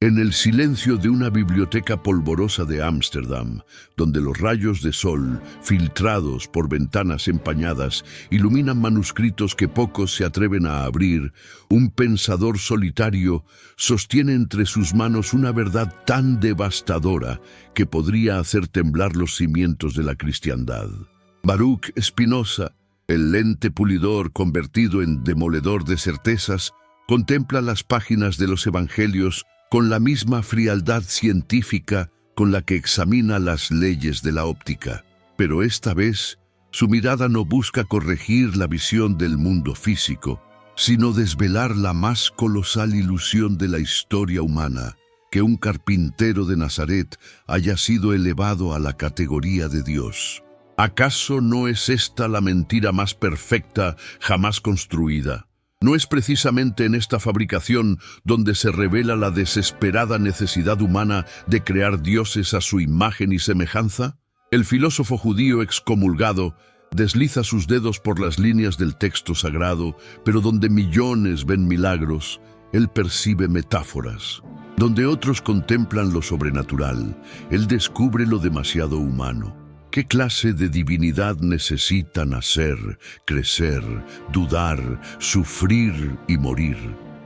En el silencio de una biblioteca polvorosa de Ámsterdam, donde los rayos de sol, filtrados por ventanas empañadas, iluminan manuscritos que pocos se atreven a abrir, un pensador solitario sostiene entre sus manos una verdad tan devastadora que podría hacer temblar los cimientos de la cristiandad. Baruch Spinoza, el lente pulidor convertido en demoledor de certezas, contempla las páginas de los evangelios con la misma frialdad científica con la que examina las leyes de la óptica. Pero esta vez, su mirada no busca corregir la visión del mundo físico, sino desvelar la más colosal ilusión de la historia humana, que un carpintero de Nazaret haya sido elevado a la categoría de Dios. ¿Acaso no es esta la mentira más perfecta jamás construida? ¿No es precisamente en esta fabricación donde se revela la desesperada necesidad humana de crear dioses a su imagen y semejanza? El filósofo judío excomulgado desliza sus dedos por las líneas del texto sagrado, pero donde millones ven milagros, él percibe metáforas. Donde otros contemplan lo sobrenatural, él descubre lo demasiado humano. ¿Qué clase de divinidad necesita nacer, crecer, dudar, sufrir y morir?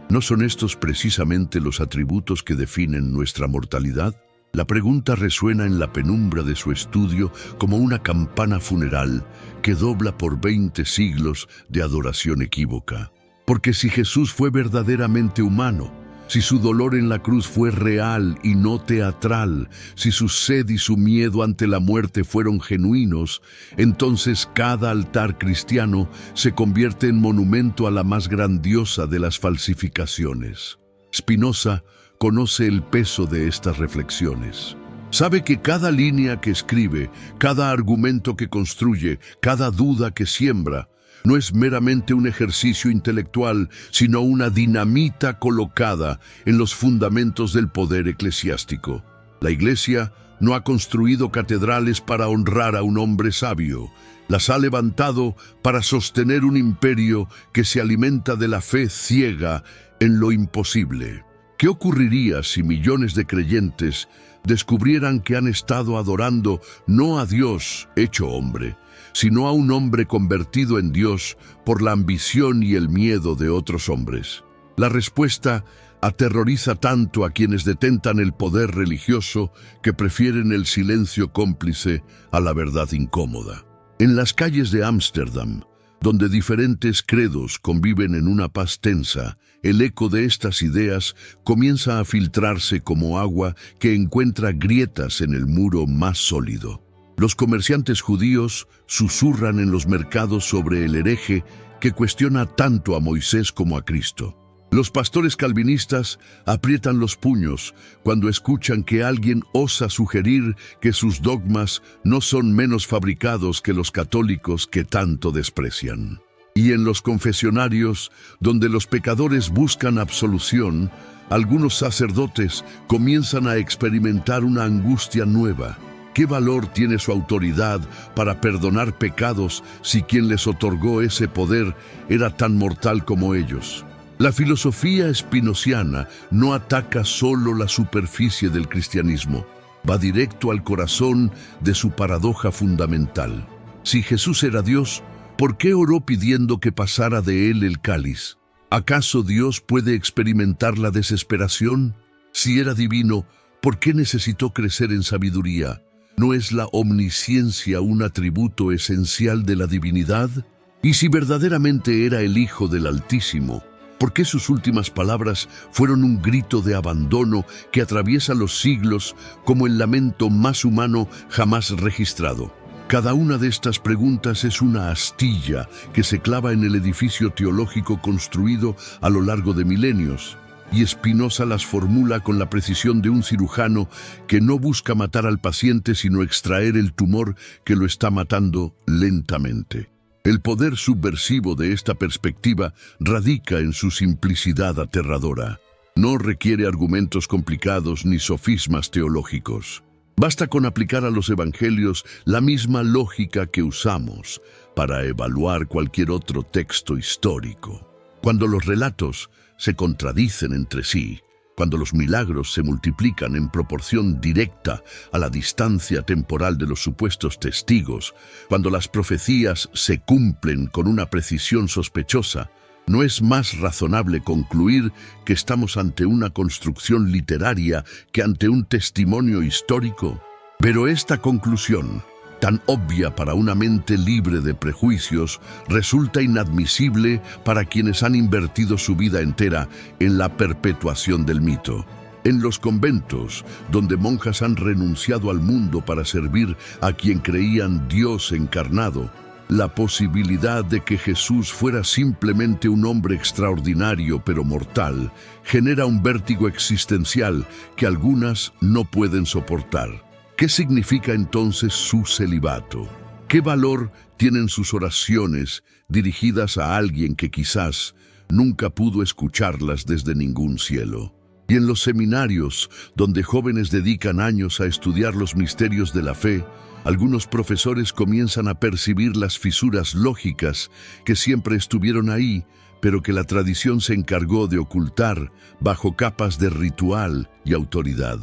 ¿No son estos precisamente los atributos que definen nuestra mortalidad? La pregunta resuena en la penumbra de su estudio como una campana funeral que dobla por 20 siglos de adoración equívoca. Porque si Jesús fue verdaderamente humano, si su dolor en la cruz fue real y no teatral, si su sed y su miedo ante la muerte fueron genuinos, entonces cada altar cristiano se convierte en monumento a la más grandiosa de las falsificaciones. Spinoza conoce el peso de estas reflexiones. Sabe que cada línea que escribe, cada argumento que construye, cada duda que siembra, no es meramente un ejercicio intelectual, sino una dinamita colocada en los fundamentos del poder eclesiástico. La Iglesia no ha construido catedrales para honrar a un hombre sabio. Las ha levantado para sostener un imperio que se alimenta de la fe ciega en lo imposible. ¿Qué ocurriría si millones de creyentes descubrieran que han estado adorando no a Dios hecho hombre, sino a un hombre convertido en Dios por la ambición y el miedo de otros hombres? La respuesta aterroriza tanto a quienes detentan el poder religioso que prefieren el silencio cómplice a la verdad incómoda. En las calles de Ámsterdam, donde diferentes credos conviven en una paz tensa, el eco de estas ideas comienza a filtrarse como agua que encuentra grietas en el muro más sólido. Los comerciantes judíos susurran en los mercados sobre el hereje que cuestiona tanto a Moisés como a Cristo. Los pastores calvinistas aprietan los puños cuando escuchan que alguien osa sugerir que sus dogmas no son menos fabricados que los católicos que tanto desprecian. Y en los confesionarios, donde los pecadores buscan absolución, algunos sacerdotes comienzan a experimentar una angustia nueva. ¿Qué valor tiene su autoridad para perdonar pecados si quien les otorgó ese poder era tan mortal como ellos? La filosofía espinociana no ataca solo la superficie del cristianismo, va directo al corazón de su paradoja fundamental. Si Jesús era Dios, ¿por qué oró pidiendo que pasara de él el cáliz? ¿Acaso Dios puede experimentar la desesperación? Si era divino, ¿por qué necesitó crecer en sabiduría? ¿No es la omnisciencia un atributo esencial de la divinidad? Y si verdaderamente era el Hijo del Altísimo, ¿por qué sus últimas palabras fueron un grito de abandono que atraviesa los siglos como el lamento más humano jamás registrado? Cada una de estas preguntas es una astilla que se clava en el edificio teológico construido a lo largo de milenios. Y Spinoza las formula con la precisión de un cirujano que no busca matar al paciente sino extraer el tumor que lo está matando lentamente. El poder subversivo de esta perspectiva radica en su simplicidad aterradora. No requiere argumentos complicados ni sofismas teológicos. Basta con aplicar a los evangelios la misma lógica que usamos para evaluar cualquier otro texto histórico. Cuando los relatos se contradicen entre sí, Cuando los milagros se multiplican en proporción directa a la distancia temporal de los supuestos testigos, cuando las profecías se cumplen con una precisión sospechosa, ¿no es más razonable concluir que estamos ante una construcción literaria que ante un testimonio histórico? Pero esta conclusión, tan obvia para una mente libre de prejuicios, resulta inadmisible para quienes han invertido su vida entera en la perpetuación del mito. En los conventos, donde monjas han renunciado al mundo para servir a quien creían Dios encarnado, la posibilidad de que Jesús fuera simplemente un hombre extraordinario pero mortal genera un vértigo existencial que algunas no pueden soportar. ¿Qué significa entonces su celibato? ¿Qué valor tienen sus oraciones dirigidas a alguien que quizás nunca pudo escucharlas desde ningún cielo? Y en los seminarios, donde jóvenes dedican años a estudiar los misterios de la fe, algunos profesores comienzan a percibir las fisuras lógicas que siempre estuvieron ahí, pero que la tradición se encargó de ocultar bajo capas de ritual y autoridad.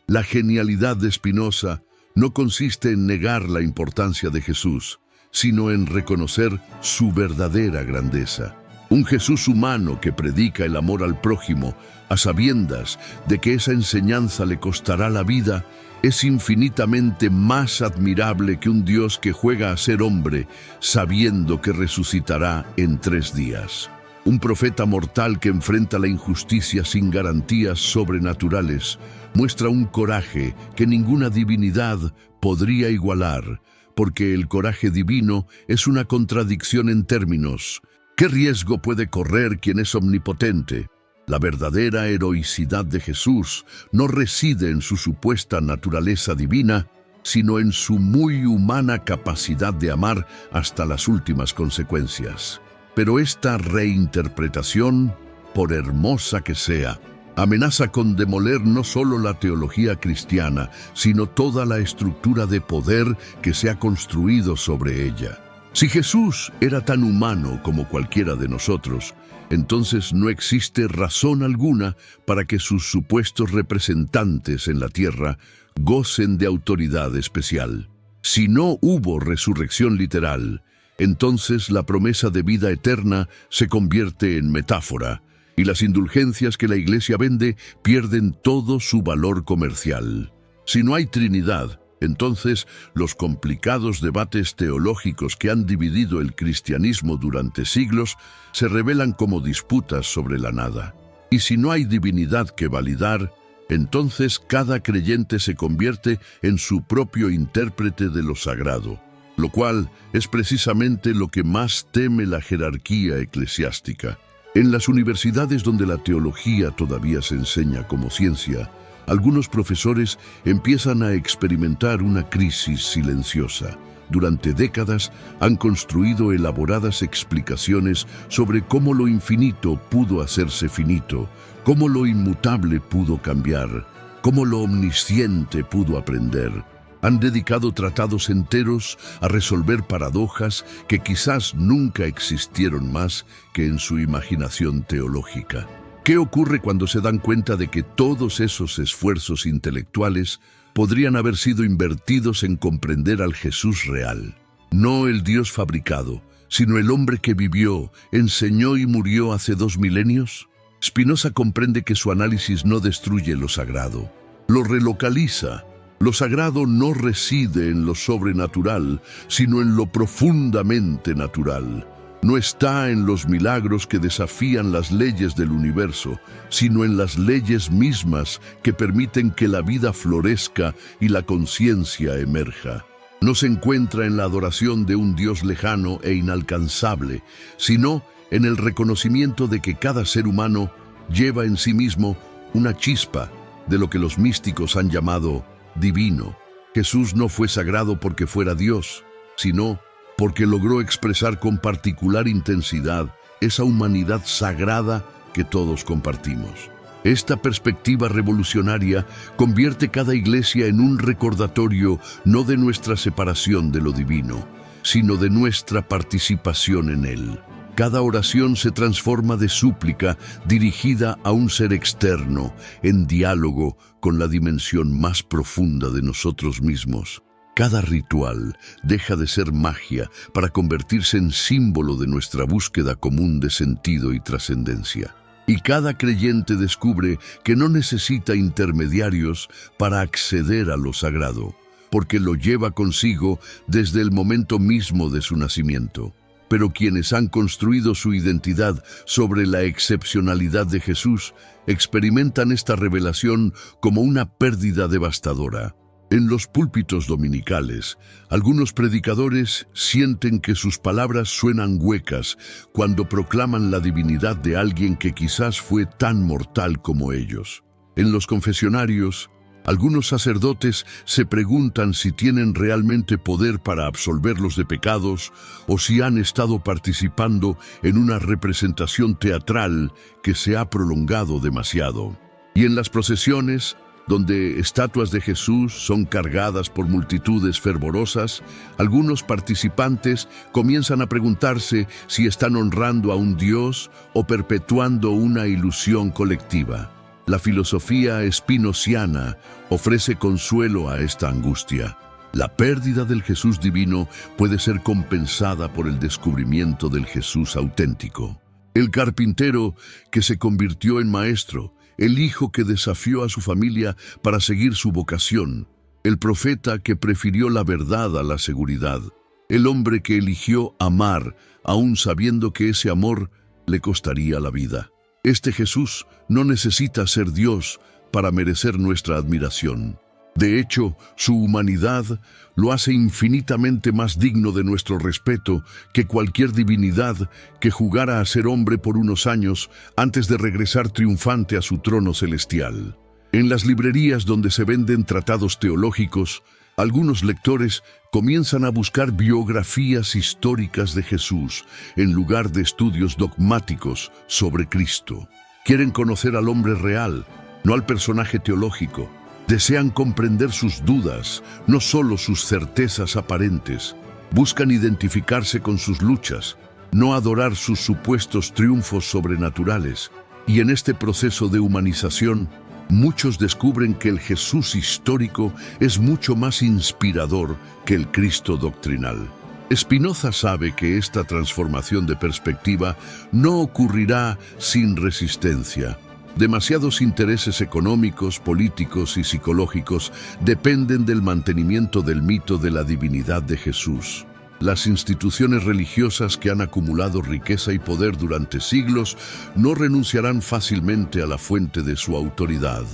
La genialidad de Spinoza no consiste en negar la importancia de Jesús, sino en reconocer su verdadera grandeza. Un Jesús humano que predica el amor al prójimo, a sabiendas de que esa enseñanza le costará la vida, es infinitamente más admirable que un Dios que juega a ser hombre, sabiendo que resucitará en 3 días. Un profeta mortal que enfrenta la injusticia sin garantías sobrenaturales muestra un coraje que ninguna divinidad podría igualar, porque el coraje divino es una contradicción en términos. ¿Qué riesgo puede correr quien es omnipotente? La verdadera heroicidad de Jesús no reside en su supuesta naturaleza divina, sino en su muy humana capacidad de amar hasta las últimas consecuencias. Pero esta reinterpretación, por hermosa que sea, amenaza con demoler no solo la teología cristiana, sino toda la estructura de poder que se ha construido sobre ella. Si Jesús era tan humano como cualquiera de nosotros, entonces no existe razón alguna para que sus supuestos representantes en la tierra gocen de autoridad especial. Si no hubo resurrección literal, entonces la promesa de vida eterna se convierte en metáfora, y las indulgencias que la Iglesia vende pierden todo su valor comercial. Si no hay Trinidad, entonces los complicados debates teológicos que han dividido el cristianismo durante siglos se revelan como disputas sobre la nada. Y si no hay divinidad que validar, entonces cada creyente se convierte en su propio intérprete de lo sagrado, lo cual es precisamente lo que más teme la jerarquía eclesiástica. En las universidades donde la teología todavía se enseña como ciencia, algunos profesores empiezan a experimentar una crisis silenciosa. Durante décadas han construido elaboradas explicaciones sobre cómo lo infinito pudo hacerse finito, cómo lo inmutable pudo cambiar, cómo lo omnisciente pudo aprender. Han dedicado tratados enteros a resolver paradojas que quizás nunca existieron más que en su imaginación teológica. ¿Qué ocurre cuando se dan cuenta de que todos esos esfuerzos intelectuales podrían haber sido invertidos en comprender al Jesús real? No el Dios fabricado, sino el hombre que vivió, enseñó y murió hace 2 milenios. Spinoza comprende que su análisis no destruye lo sagrado, lo relocaliza. Lo sagrado no reside en lo sobrenatural, sino en lo profundamente natural. No está en los milagros que desafían las leyes del universo, sino en las leyes mismas que permiten que la vida florezca y la conciencia emerja. No se encuentra en la adoración de un Dios lejano e inalcanzable, sino en el reconocimiento de que cada ser humano lleva en sí mismo una chispa de lo que los místicos han llamado divino. Jesús no fue sagrado porque fuera Dios, sino porque logró expresar con particular intensidad esa humanidad sagrada que todos compartimos. Esta perspectiva revolucionaria convierte cada iglesia en un recordatorio no de nuestra separación de lo divino, sino de nuestra participación en él. Cada oración se transforma de súplica dirigida a un ser externo, en diálogo con la dimensión más profunda de nosotros mismos. Cada ritual deja de ser magia para convertirse en símbolo de nuestra búsqueda común de sentido y trascendencia. Y cada creyente descubre que no necesita intermediarios para acceder a lo sagrado, porque lo lleva consigo desde el momento mismo de su nacimiento. Pero quienes han construido su identidad sobre la excepcionalidad de Jesús experimentan esta revelación como una pérdida devastadora. En los púlpitos dominicales, algunos predicadores sienten que sus palabras suenan huecas cuando proclaman la divinidad de alguien que quizás fue tan mortal como ellos. En los confesionarios, algunos sacerdotes se preguntan si tienen realmente poder para absolverlos de pecados o si han estado participando en una representación teatral que se ha prolongado demasiado. Y en las procesiones, donde estatuas de Jesús son cargadas por multitudes fervorosas, algunos participantes comienzan a preguntarse si están honrando a un Dios o perpetuando una ilusión colectiva. La filosofía espinociana ofrece consuelo a esta angustia. La pérdida del Jesús divino puede ser compensada por el descubrimiento del Jesús auténtico. El carpintero que se convirtió en maestro, el hijo que desafió a su familia para seguir su vocación, el profeta que prefirió la verdad a la seguridad, el hombre que eligió amar, aun sabiendo que ese amor le costaría la vida. Este Jesús no necesita ser Dios para merecer nuestra admiración. De hecho, su humanidad lo hace infinitamente más digno de nuestro respeto que cualquier divinidad que jugara a ser hombre por unos años antes de regresar triunfante a su trono celestial. En las librerías donde se venden tratados teológicos, algunos lectores comienzan a buscar biografías históricas de Jesús en lugar de estudios dogmáticos sobre Cristo. Quieren conocer al hombre real, no al personaje teológico. Desean comprender sus dudas, no solo sus certezas aparentes. Buscan identificarse con sus luchas, no adorar sus supuestos triunfos sobrenaturales. Y en este proceso de humanización, muchos descubren que el Jesús histórico es mucho más inspirador que el Cristo doctrinal. Spinoza sabe que esta transformación de perspectiva no ocurrirá sin resistencia. Demasiados intereses económicos, políticos y psicológicos dependen del mantenimiento del mito de la divinidad de Jesús. Las instituciones religiosas que han acumulado riqueza y poder durante siglos no renunciarán fácilmente a la fuente de su autoridad.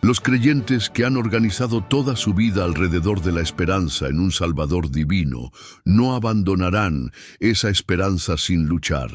Los creyentes que han organizado toda su vida alrededor de la esperanza en un Salvador divino no abandonarán esa esperanza sin luchar.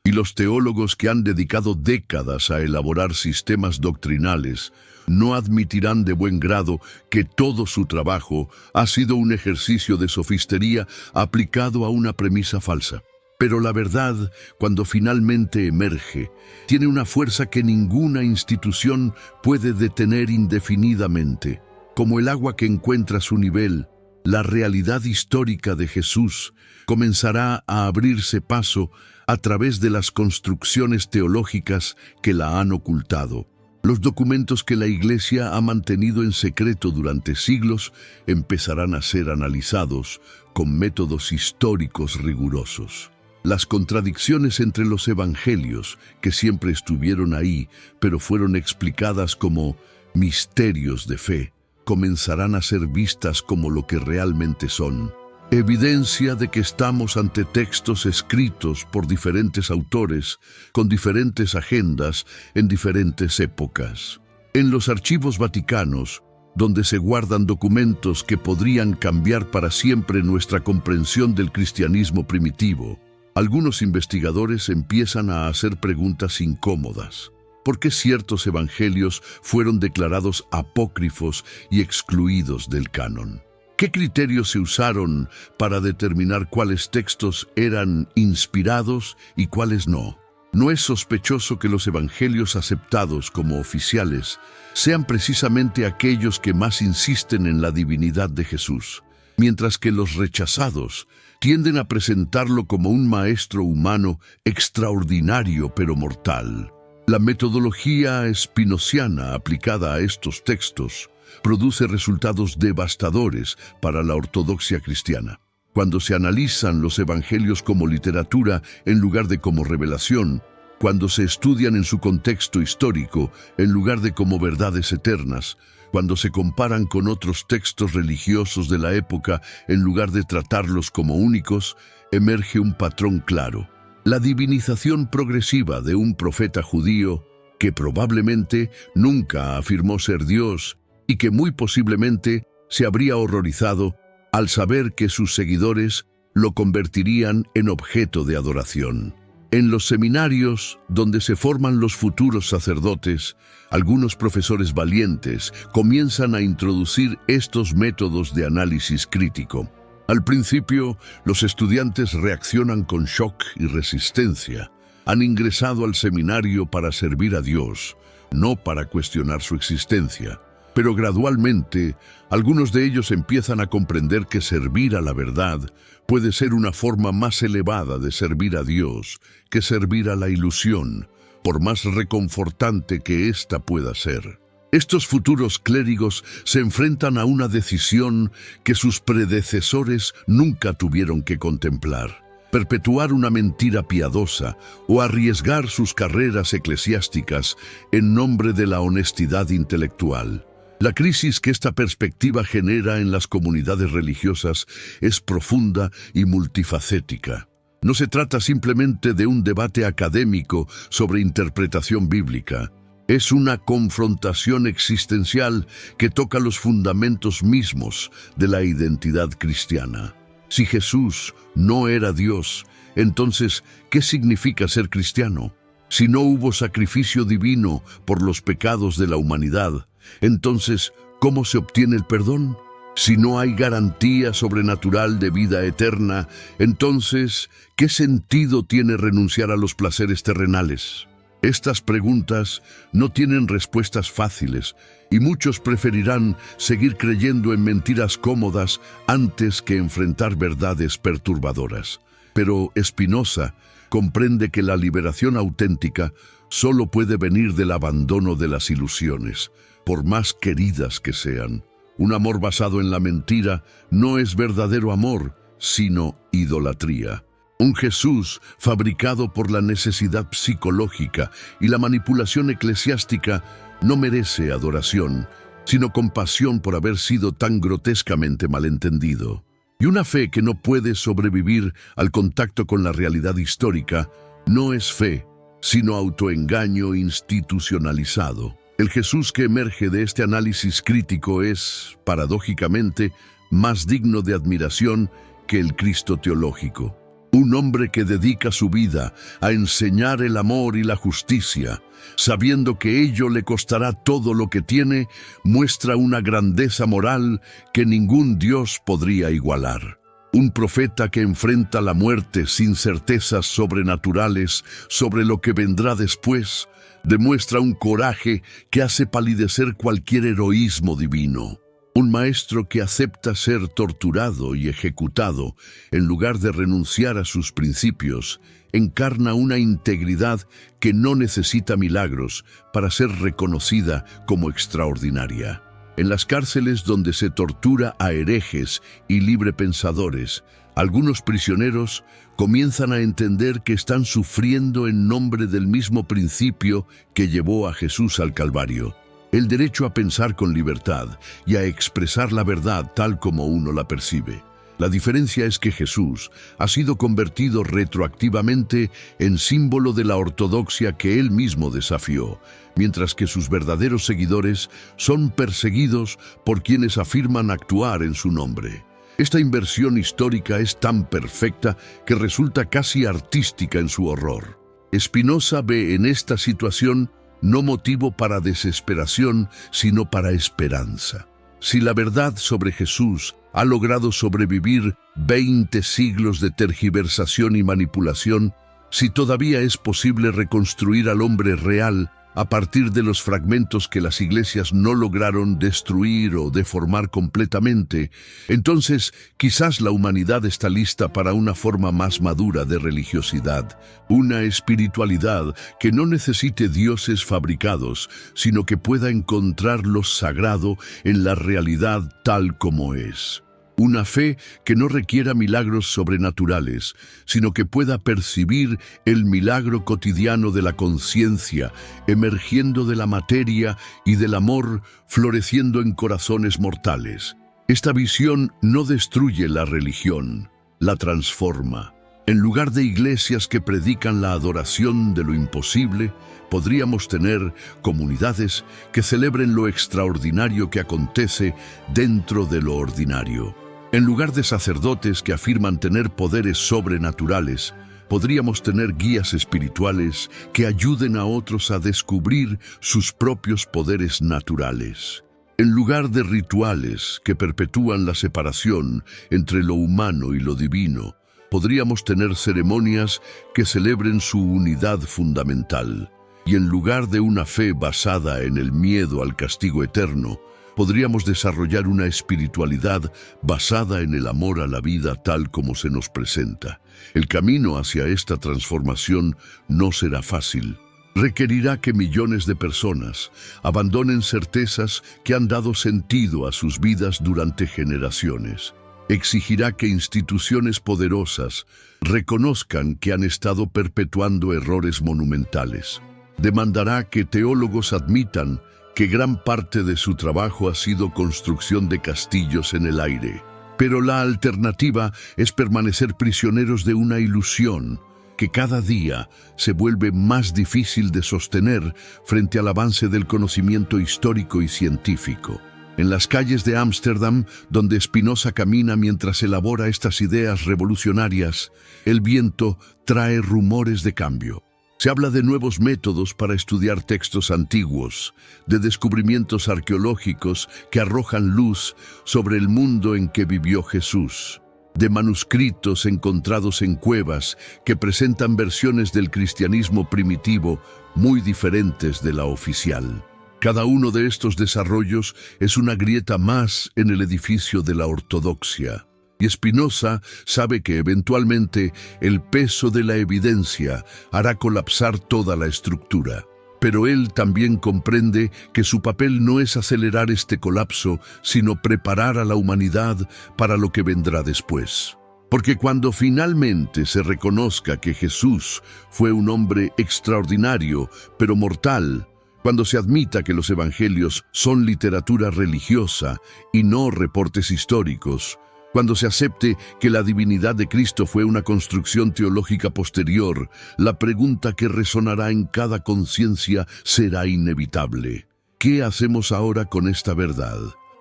Y los teólogos que han dedicado décadas a elaborar sistemas doctrinales no admitirán de buen grado que todo su trabajo ha sido un ejercicio de sofistería aplicado a una premisa falsa. Pero la verdad, cuando finalmente emerge, tiene una fuerza que ninguna institución puede detener indefinidamente. Como el agua que encuentra su nivel, la realidad histórica de Jesús comenzará a abrirse paso a través de las construcciones teológicas que la han ocultado. Los documentos que la Iglesia ha mantenido en secreto durante siglos empezarán a ser analizados con métodos históricos rigurosos. Las contradicciones entre los evangelios, que siempre estuvieron ahí, pero fueron explicadas como misterios de fe, comenzarán a ser vistas como lo que realmente son. Evidencia de que estamos ante textos escritos por diferentes autores, con diferentes agendas, en diferentes épocas. En los archivos vaticanos, donde se guardan documentos que podrían cambiar para siempre nuestra comprensión del cristianismo primitivo, algunos investigadores empiezan a hacer preguntas incómodas. ¿Por qué ciertos evangelios fueron declarados apócrifos y excluidos del canon? ¿Qué criterios se usaron para determinar cuáles textos eran inspirados y cuáles no? No es sospechoso que los evangelios aceptados como oficiales sean precisamente aquellos que más insisten en la divinidad de Jesús, mientras que los rechazados tienden a presentarlo como un maestro humano extraordinario pero mortal. La metodología espinociana aplicada a estos textos produce resultados devastadores para la ortodoxia cristiana. Cuando se analizan los evangelios como literatura en lugar de como revelación, cuando se estudian en su contexto histórico en lugar de como verdades eternas, cuando se comparan con otros textos religiosos de la época en lugar de tratarlos como únicos, emerge un patrón claro. La divinización progresiva de un profeta judío que probablemente nunca afirmó ser Dios y que muy posiblemente se habría horrorizado al saber que sus seguidores lo convertirían en objeto de adoración. En los seminarios donde se forman los futuros sacerdotes, algunos profesores valientes comienzan a introducir estos métodos de análisis crítico. Al principio, los estudiantes reaccionan con shock y resistencia. Han ingresado al seminario para servir a Dios, no para cuestionar su existencia. Pero gradualmente, algunos de ellos empiezan a comprender que servir a la verdad puede ser una forma más elevada de servir a Dios que servir a la ilusión, por más reconfortante que ésta pueda ser. Estos futuros clérigos se enfrentan a una decisión que sus predecesores nunca tuvieron que contemplar: perpetuar una mentira piadosa o arriesgar sus carreras eclesiásticas en nombre de la honestidad intelectual. La crisis que esta perspectiva genera en las comunidades religiosas es profunda y multifacética. No se trata simplemente de un debate académico sobre interpretación bíblica. Es una confrontación existencial que toca los fundamentos mismos de la identidad cristiana. Si Jesús no era Dios, entonces, ¿qué significa ser cristiano? Si no hubo sacrificio divino por los pecados de la humanidad, entonces, ¿cómo se obtiene el perdón? Si no hay garantía sobrenatural de vida eterna, entonces, ¿qué sentido tiene renunciar a los placeres terrenales? Estas preguntas no tienen respuestas fáciles y muchos preferirán seguir creyendo en mentiras cómodas antes que enfrentar verdades perturbadoras. Pero Spinoza comprende que la liberación auténtica solo puede venir del abandono de las ilusiones, por más queridas que sean. Un amor basado en la mentira no es verdadero amor, sino idolatría. Un Jesús fabricado por la necesidad psicológica y la manipulación eclesiástica no merece adoración, sino compasión por haber sido tan grotescamente malentendido. Y una fe que no puede sobrevivir al contacto con la realidad histórica no es fe, sino autoengaño institucionalizado. El Jesús que emerge de este análisis crítico es, paradójicamente, más digno de admiración que el Cristo teológico. Un hombre que dedica su vida a enseñar el amor y la justicia, sabiendo que ello le costará todo lo que tiene, muestra una grandeza moral que ningún Dios podría igualar. Un profeta que enfrenta la muerte sin certezas sobrenaturales sobre lo que vendrá después, demuestra un coraje que hace palidecer cualquier heroísmo divino. Un maestro que acepta ser torturado y ejecutado en lugar de renunciar a sus principios, encarna una integridad que no necesita milagros para ser reconocida como extraordinaria. En las cárceles donde se tortura a herejes y librepensadores, algunos prisioneros comienzan a entender que están sufriendo en nombre del mismo principio que llevó a Jesús al Calvario: el derecho a pensar con libertad y a expresar la verdad tal como uno la percibe. La diferencia es que Jesús ha sido convertido retroactivamente en símbolo de la ortodoxia que él mismo desafió, mientras que sus verdaderos seguidores son perseguidos por quienes afirman actuar en su nombre. Esta inversión histórica es tan perfecta que resulta casi artística en su horror. Spinoza ve en esta situación no motivo para desesperación, sino para esperanza. Si la verdad sobre Jesús ha logrado sobrevivir 20 siglos de tergiversación y manipulación, si todavía es posible reconstruir al hombre real, a partir de los fragmentos que las iglesias no lograron destruir o deformar completamente, entonces quizás la humanidad está lista para una forma más madura de religiosidad, una espiritualidad que no necesite dioses fabricados, sino que pueda encontrar lo sagrado en la realidad tal como es. Una fe que no requiera milagros sobrenaturales, sino que pueda percibir el milagro cotidiano de la conciencia, emergiendo de la materia y del amor, floreciendo en corazones mortales. Esta visión no destruye la religión, la transforma. En lugar de iglesias que predican la adoración de lo imposible, podríamos tener comunidades que celebren lo extraordinario que acontece dentro de lo ordinario. En lugar de sacerdotes que afirman tener poderes sobrenaturales, podríamos tener guías espirituales que ayuden a otros a descubrir sus propios poderes naturales. En lugar de rituales que perpetúan la separación entre lo humano y lo divino, podríamos tener ceremonias que celebren su unidad fundamental. Y en lugar de una fe basada en el miedo al castigo eterno, podríamos desarrollar una espiritualidad basada en el amor a la vida tal como se nos presenta. El camino hacia esta transformación no será fácil. Requerirá que millones de personas abandonen certezas que han dado sentido a sus vidas durante generaciones. Exigirá que instituciones poderosas reconozcan que han estado perpetuando errores monumentales. Demandará que teólogos admitan que gran parte de su trabajo ha sido construcción de castillos en el aire. Pero la alternativa es permanecer prisioneros de una ilusión que cada día se vuelve más difícil de sostener frente al avance del conocimiento histórico y científico. En las calles de Ámsterdam, donde Spinoza camina mientras elabora estas ideas revolucionarias, el viento trae rumores de cambio. Se habla de nuevos métodos para estudiar textos antiguos, de descubrimientos arqueológicos que arrojan luz sobre el mundo en que vivió Jesús, de manuscritos encontrados en cuevas que presentan versiones del cristianismo primitivo muy diferentes de la oficial. Cada uno de estos desarrollos es una grieta más en el edificio de la ortodoxia. Y Spinoza sabe que eventualmente el peso de la evidencia hará colapsar toda la estructura. Pero él también comprende que su papel no es acelerar este colapso, sino preparar a la humanidad para lo que vendrá después. Porque cuando finalmente se reconozca que Jesús fue un hombre extraordinario, pero mortal, cuando se admita que los evangelios son literatura religiosa y no reportes históricos, cuando se acepte que la divinidad de Cristo fue una construcción teológica posterior, la pregunta que resonará en cada conciencia será inevitable. ¿Qué hacemos ahora con esta verdad?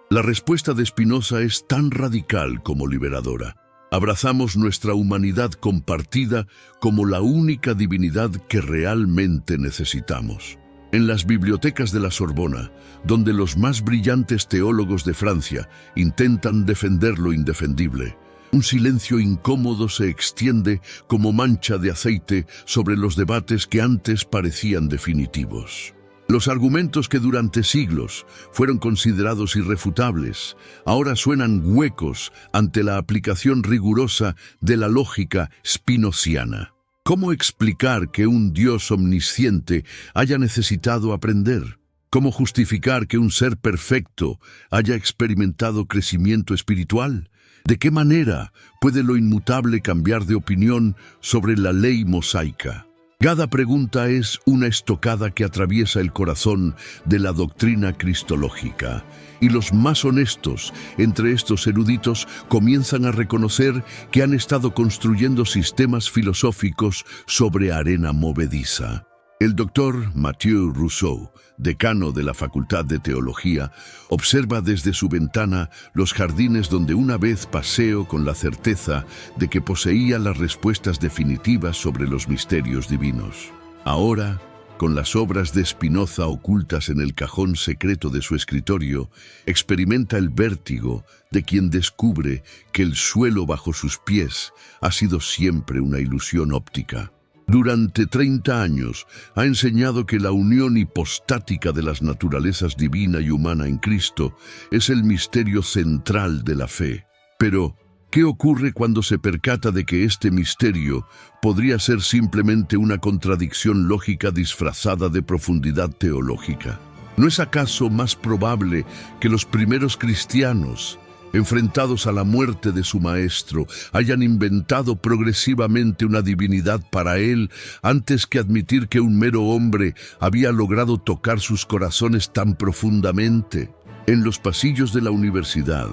La respuesta de Spinoza es tan radical como liberadora. Abrazamos nuestra humanidad compartida como la única divinidad que realmente necesitamos. En las bibliotecas de la Sorbona, donde los más brillantes teólogos de Francia intentan defender lo indefendible, un silencio incómodo se extiende como mancha de aceite sobre los debates que antes parecían definitivos. Los argumentos que durante siglos fueron considerados irrefutables, ahora suenan huecos ante la aplicación rigurosa de la lógica spinoziana. ¿Cómo explicar que un Dios omnisciente haya necesitado aprender? ¿Cómo justificar que un ser perfecto haya experimentado crecimiento espiritual? ¿De qué manera puede lo inmutable cambiar de opinión sobre la ley mosaica? Cada pregunta es una estocada que atraviesa el corazón de la doctrina cristológica, y los más honestos entre estos eruditos comienzan a reconocer que han estado construyendo sistemas filosóficos sobre arena movediza. El doctor Mathieu Rousseau, decano de la Facultad de Teología, observa desde su ventana los jardines donde una vez paseo con la certeza de que poseía las respuestas definitivas sobre los misterios divinos. Ahora, con las obras de Spinoza ocultas en el cajón secreto de su escritorio, experimenta el vértigo de quien descubre que el suelo bajo sus pies ha sido siempre una ilusión óptica. Durante 30 años ha enseñado que la unión hipostática de las naturalezas divina y humana en Cristo es el misterio central de la fe. Pero, ¿qué ocurre cuando se percata de que este misterio podría ser simplemente una contradicción lógica disfrazada de profundidad teológica? ¿No es acaso más probable que los primeros cristianos, enfrentados a la muerte de su maestro, hayan inventado progresivamente una divinidad para él antes que admitir que un mero hombre había logrado tocar sus corazones tan profundamente? En los pasillos de la universidad,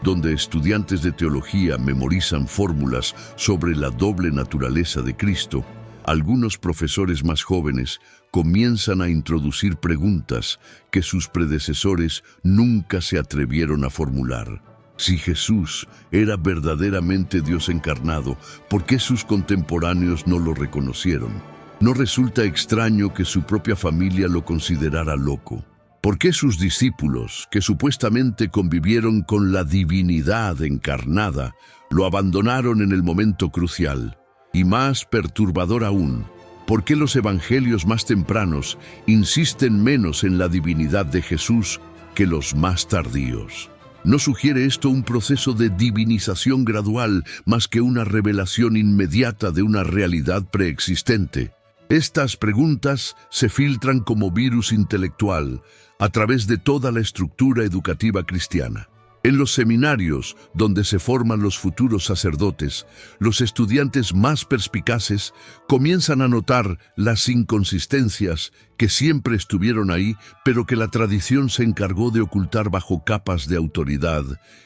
donde estudiantes de teología memorizan fórmulas sobre la doble naturaleza de Cristo, algunos profesores más jóvenes comienzan a introducir preguntas que sus predecesores nunca se atrevieron a formular. Si Jesús era verdaderamente Dios encarnado, ¿por qué sus contemporáneos no lo reconocieron? ¿No resulta extraño que su propia familia lo considerara loco? ¿Por qué sus discípulos, que supuestamente convivieron con la divinidad encarnada, lo abandonaron en el momento crucial? Y más perturbador aún, ¿por qué los evangelios más tempranos insisten menos en la divinidad de Jesús que los más tardíos? ¿No sugiere esto un proceso de divinización gradual más que una revelación inmediata de una realidad preexistente? Estas preguntas se filtran como virus intelectual a través de toda la estructura educativa cristiana. En los seminarios, donde se forman los futuros sacerdotes, los estudiantes más perspicaces comienzan a notar las inconsistencias que siempre estuvieron ahí, pero que la tradición se encargó de ocultar bajo capas de autoridad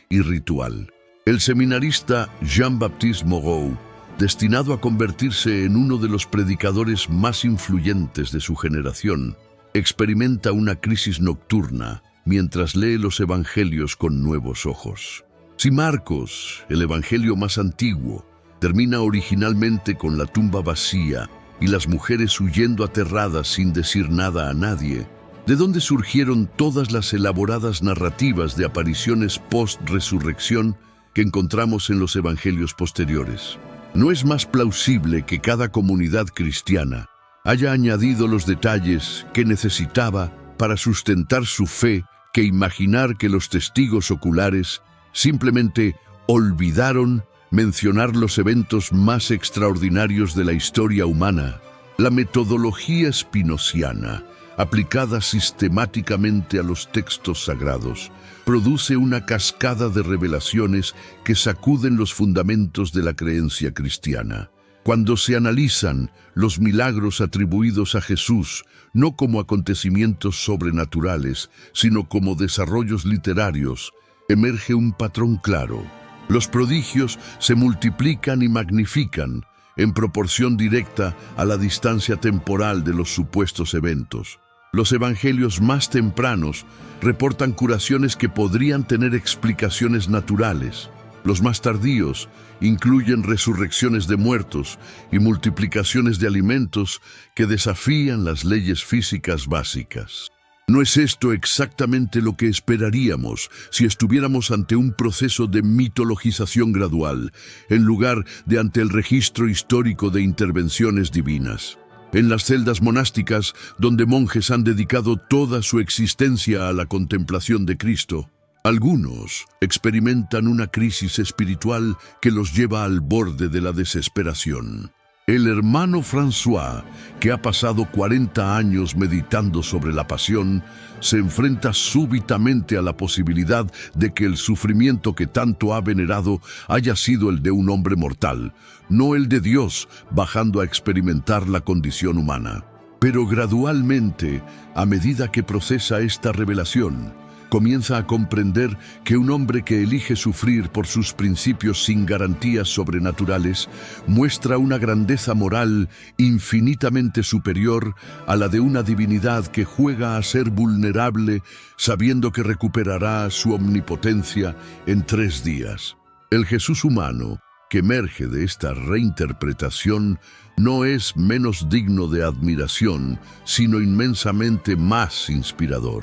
y ritual. El seminarista Jean-Baptiste Moreau, destinado a convertirse en uno de los predicadores más influyentes de su generación, experimenta una crisis nocturna mientras lee los evangelios con nuevos ojos. Si Marcos, el evangelio más antiguo, termina originalmente con la tumba vacía y las mujeres huyendo aterradas sin decir nada a nadie, ¿de dónde surgieron todas las elaboradas narrativas de apariciones post-resurrección que encontramos en los evangelios posteriores? ¿No es más plausible que cada comunidad cristiana haya añadido los detalles que necesitaba para sustentar su fe que imaginar que los testigos oculares simplemente olvidaron mencionar los eventos más extraordinarios de la historia humana? La metodología spinoziana, aplicada sistemáticamente a los textos sagrados, produce una cascada de revelaciones que sacuden los fundamentos de la creencia cristiana. Cuando se analizan los milagros atribuidos a Jesús, no como acontecimientos sobrenaturales, sino como desarrollos literarios, emerge un patrón claro. Los prodigios se multiplican y magnifican en proporción directa a la distancia temporal de los supuestos eventos. Los evangelios más tempranos reportan curaciones que podrían tener explicaciones naturales. Los más tardíos incluyen resurrecciones de muertos y multiplicaciones de alimentos que desafían las leyes físicas básicas. ¿No es esto exactamente lo que esperaríamos si estuviéramos ante un proceso de mitologización gradual, en lugar de ante el registro histórico de intervenciones divinas? En las celdas monásticas, donde monjes han dedicado toda su existencia a la contemplación de Cristo, algunos experimentan una crisis espiritual que los lleva al borde de la desesperación. El hermano François, que ha pasado 40 años meditando sobre la pasión, se enfrenta súbitamente a la posibilidad de que el sufrimiento que tanto ha venerado haya sido el de un hombre mortal, no el de Dios bajando a experimentar la condición humana. Pero gradualmente, a medida que procesa esta revelación, comienza a comprender que un hombre que elige sufrir por sus principios sin garantías sobrenaturales muestra una grandeza moral infinitamente superior a la de una divinidad que juega a ser vulnerable sabiendo que recuperará su omnipotencia en 3 días. El Jesús humano que emerge de esta reinterpretación no es menos digno de admiración, sino inmensamente más inspirador.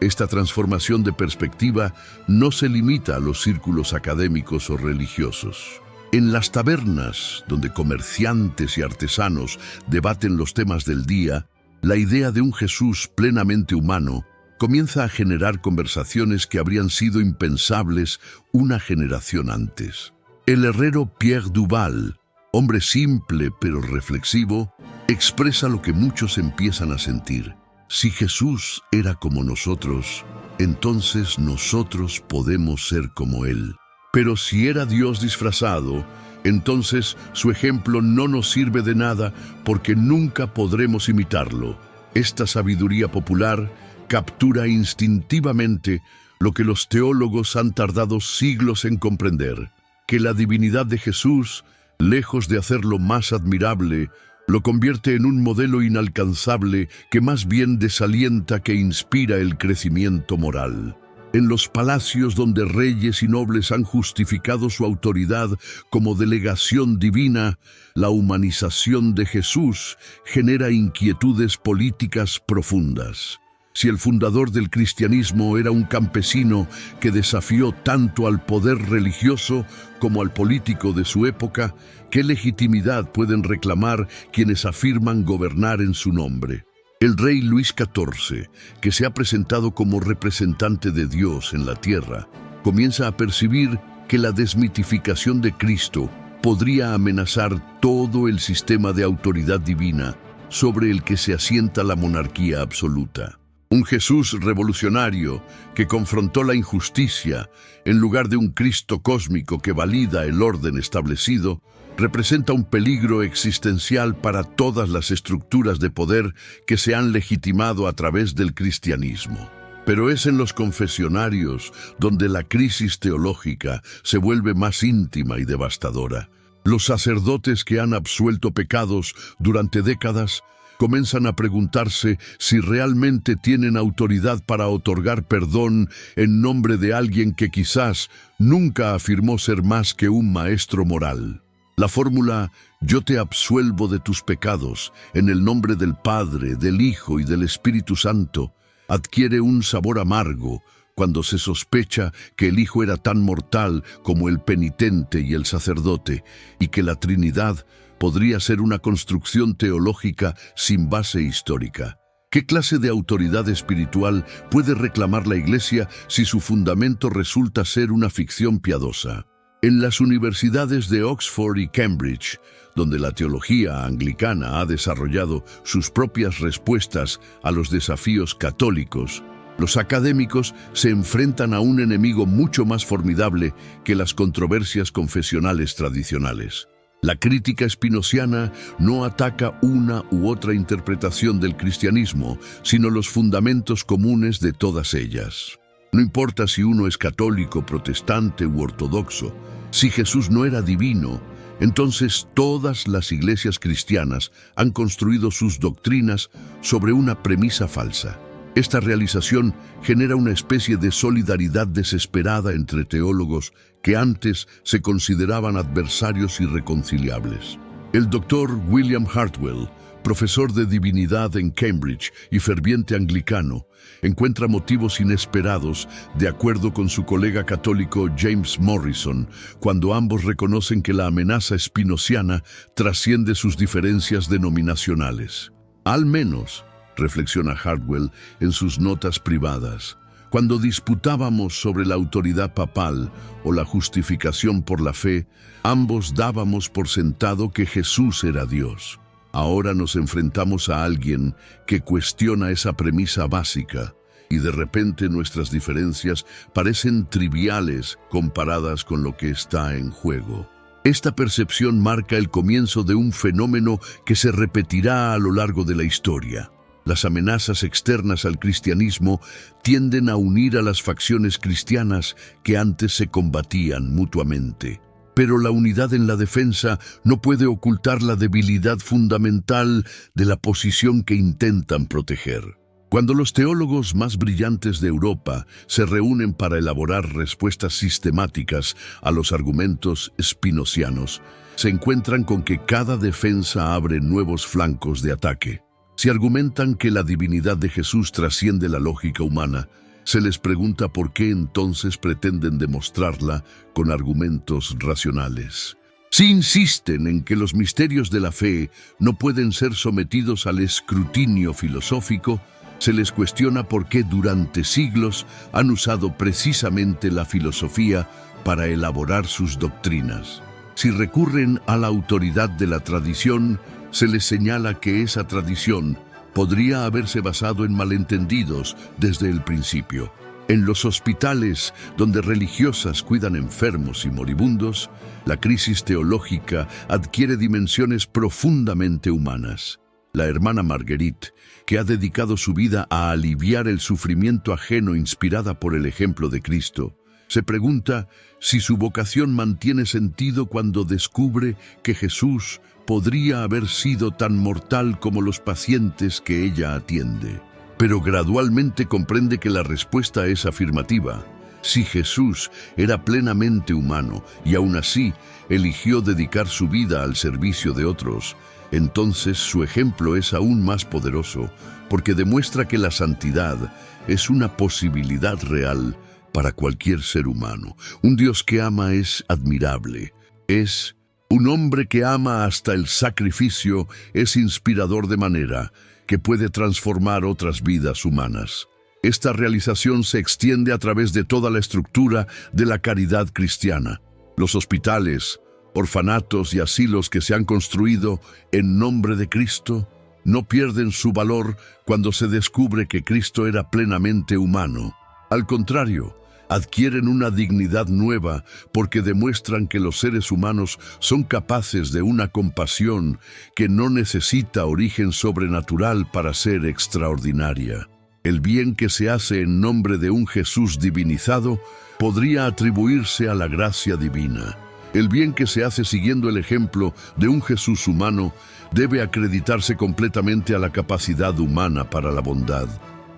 Esta transformación de perspectiva no se limita a los círculos académicos o religiosos. En las tabernas, donde comerciantes y artesanos debaten los temas del día, la idea de un Jesús plenamente humano comienza a generar conversaciones que habrían sido impensables una generación antes. El herrero Pierre Duval, hombre simple pero reflexivo, expresa lo que muchos empiezan a sentir. Si Jesús era como nosotros, entonces nosotros podemos ser como Él. Pero si era Dios disfrazado, entonces su ejemplo no nos sirve de nada porque nunca podremos imitarlo. Esta sabiduría popular captura instintivamente lo que los teólogos han tardado siglos en comprender, que la divinidad de Jesús, lejos de hacerlo más admirable, lo convierte en un modelo inalcanzable que más bien desalienta que inspira el crecimiento moral. En los palacios donde reyes y nobles han justificado su autoridad como delegación divina, la humanización de Jesús genera inquietudes políticas profundas. Si el fundador del cristianismo era un campesino que desafió tanto al poder religioso como al político de su época, ¿qué legitimidad pueden reclamar quienes afirman gobernar en su nombre? El rey Luis XIV, que se ha presentado como representante de Dios en la tierra, comienza a percibir que la desmitificación de Cristo podría amenazar todo el sistema de autoridad divina sobre el que se asienta la monarquía absoluta. Un Jesús revolucionario que confrontó la injusticia en lugar de un Cristo cósmico que valida el orden establecido, representa un peligro existencial para todas las estructuras de poder que se han legitimado a través del cristianismo. Pero es en los confesionarios donde la crisis teológica se vuelve más íntima y devastadora. Los sacerdotes que han absuelto pecados durante décadas comienzan a preguntarse si realmente tienen autoridad para otorgar perdón en nombre de alguien que quizás nunca afirmó ser más que un maestro moral. La fórmula «Yo te absuelvo de tus pecados» en el nombre del Padre, del Hijo y del Espíritu Santo adquiere un sabor amargo cuando se sospecha que el Hijo era tan mortal como el penitente y el sacerdote y que la Trinidad podría ser una construcción teológica sin base histórica. ¿Qué clase de autoridad espiritual puede reclamar la Iglesia si su fundamento resulta ser una ficción piadosa? En las universidades de Oxford y Cambridge, donde la teología anglicana ha desarrollado sus propias respuestas a los desafíos católicos, los académicos se enfrentan a un enemigo mucho más formidable que las controversias confesionales tradicionales. La crítica espinociana no ataca una u otra interpretación del cristianismo, sino los fundamentos comunes de todas ellas. No importa si uno es católico, protestante u ortodoxo, si Jesús no era divino, entonces todas las iglesias cristianas han construido sus doctrinas sobre una premisa falsa. Esta realización genera una especie de solidaridad desesperada entre teólogos que antes se consideraban adversarios irreconciliables. El doctor William Hartwell, profesor de divinidad en Cambridge y ferviente anglicano, encuentra motivos inesperados de acuerdo con su colega católico James Morrison, cuando ambos reconocen que la amenaza espinociana trasciende sus diferencias denominacionales. Al menos, reflexiona Hartwell en sus notas privadas, cuando disputábamos sobre la autoridad papal o la justificación por la fe, ambos dábamos por sentado que Jesús era Dios. Ahora nos enfrentamos a alguien que cuestiona esa premisa básica y de repente nuestras diferencias parecen triviales comparadas con lo que está en juego. Esta percepción marca el comienzo de un fenómeno que se repetirá a lo largo de la historia. Las amenazas externas al cristianismo tienden a unir a las facciones cristianas que antes se combatían mutuamente. Pero la unidad en la defensa no puede ocultar la debilidad fundamental de la posición que intentan proteger. Cuando los teólogos más brillantes de Europa se reúnen para elaborar respuestas sistemáticas a los argumentos spinocianos, se encuentran con que cada defensa abre nuevos flancos de ataque. Si argumentan que la divinidad de Jesús trasciende la lógica humana, se les pregunta por qué entonces pretenden demostrarla con argumentos racionales. Si insisten en que los misterios de la fe no pueden ser sometidos al escrutinio filosófico, se les cuestiona por qué durante siglos han usado precisamente la filosofía para elaborar sus doctrinas. Si recurren a la autoridad de la tradición, se les señala que esa tradición podría haberse basado en malentendidos desde el principio. En los hospitales, donde religiosas cuidan enfermos y moribundos, la crisis teológica adquiere dimensiones profundamente humanas. La hermana Marguerite, que ha dedicado su vida a aliviar el sufrimiento ajeno inspirada por el ejemplo de Cristo, se pregunta si su vocación mantiene sentido cuando descubre que Jesús podría haber sido tan mortal como los pacientes que ella atiende. Pero gradualmente comprende que la respuesta es afirmativa. Si Jesús era plenamente humano y aún así eligió dedicar su vida al servicio de otros, entonces su ejemplo es aún más poderoso, porque demuestra que la santidad es una posibilidad real para cualquier ser humano. Un Dios que ama es admirable. Es un hombre que ama hasta el sacrificio, es inspirador de manera que puede transformar otras vidas humanas. Esta realización se extiende a través de toda la estructura de la caridad cristiana. Los hospitales, orfanatos y asilos que se han construido en nombre de Cristo no pierden su valor cuando se descubre que Cristo era plenamente humano. Al contrario, adquieren una dignidad nueva porque demuestran que los seres humanos son capaces de una compasión que no necesita origen sobrenatural para ser extraordinaria. El bien que se hace en nombre de un Jesús divinizado podría atribuirse a la gracia divina. El bien que se hace siguiendo el ejemplo de un Jesús humano debe acreditarse completamente a la capacidad humana para la bondad.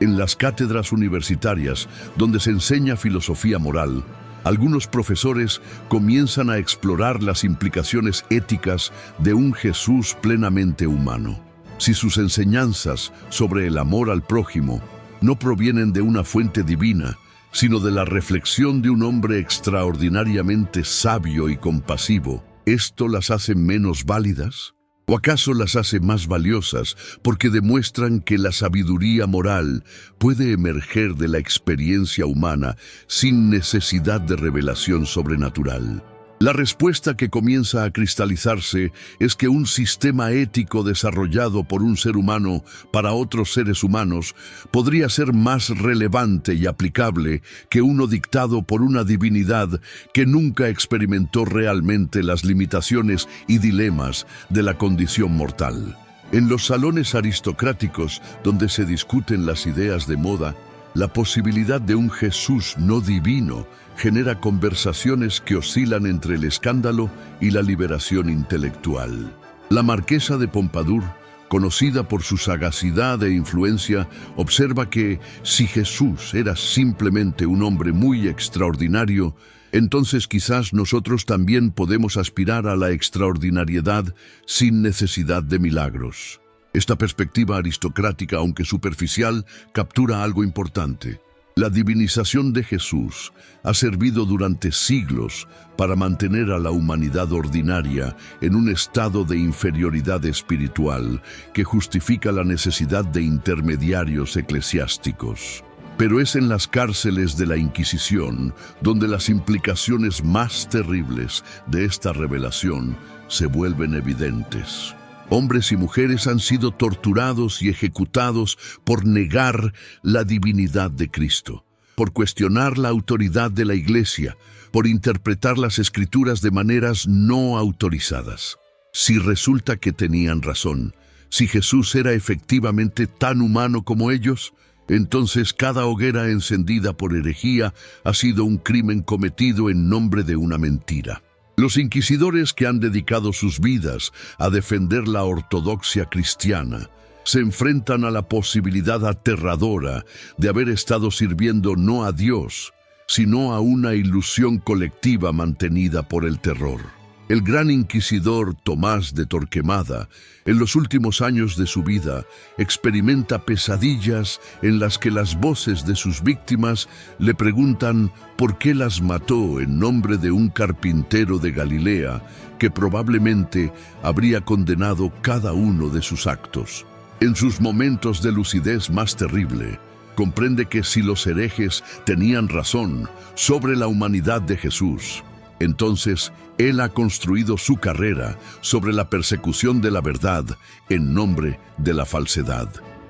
En las cátedras universitarias, donde se enseña filosofía moral, algunos profesores comienzan a explorar las implicaciones éticas de un Jesús plenamente humano. Si sus enseñanzas sobre el amor al prójimo no provienen de una fuente divina, sino de la reflexión de un hombre extraordinariamente sabio y compasivo, ¿esto las hace menos válidas? ¿O acaso las hace más valiosas porque demuestran que la sabiduría moral puede emerger de la experiencia humana sin necesidad de revelación sobrenatural? La respuesta que comienza a cristalizarse es que un sistema ético desarrollado por un ser humano para otros seres humanos podría ser más relevante y aplicable que uno dictado por una divinidad que nunca experimentó realmente las limitaciones y dilemas de la condición mortal. En los salones aristocráticos donde se discuten las ideas de moda, la posibilidad de un Jesús no divino genera conversaciones que oscilan entre el escándalo y la liberación intelectual. La marquesa de Pompadour, conocida por su sagacidad e influencia, observa que si Jesús era simplemente un hombre muy extraordinario, entonces quizás nosotros también podemos aspirar a la extraordinariedad sin necesidad de milagros. Esta perspectiva aristocrática, aunque superficial, captura algo importante. La divinización de Jesús ha servido durante siglos para mantener a la humanidad ordinaria en un estado de inferioridad espiritual que justifica la necesidad de intermediarios eclesiásticos. Pero es en las cárceles de la Inquisición donde las implicaciones más terribles de esta revelación se vuelven evidentes. Hombres y mujeres han sido torturados y ejecutados por negar la divinidad de Cristo, por cuestionar la autoridad de la Iglesia, por interpretar las Escrituras de maneras no autorizadas. Si resulta que tenían razón, si Jesús era efectivamente tan humano como ellos, entonces cada hoguera encendida por herejía ha sido un crimen cometido en nombre de una mentira. Los inquisidores que han dedicado sus vidas a defender la ortodoxia cristiana se enfrentan a la posibilidad aterradora de haber estado sirviendo no a Dios, sino a una ilusión colectiva mantenida por el terror. El gran inquisidor Tomás de Torquemada, en los últimos años de su vida, experimenta pesadillas en las que las voces de sus víctimas le preguntan por qué las mató en nombre de un carpintero de Galilea que probablemente habría condenado cada uno de sus actos. En sus momentos de lucidez más terrible, comprende que si los herejes tenían razón sobre la humanidad de Jesús, entonces él ha construido su carrera sobre la persecución de la verdad en nombre de la falsedad.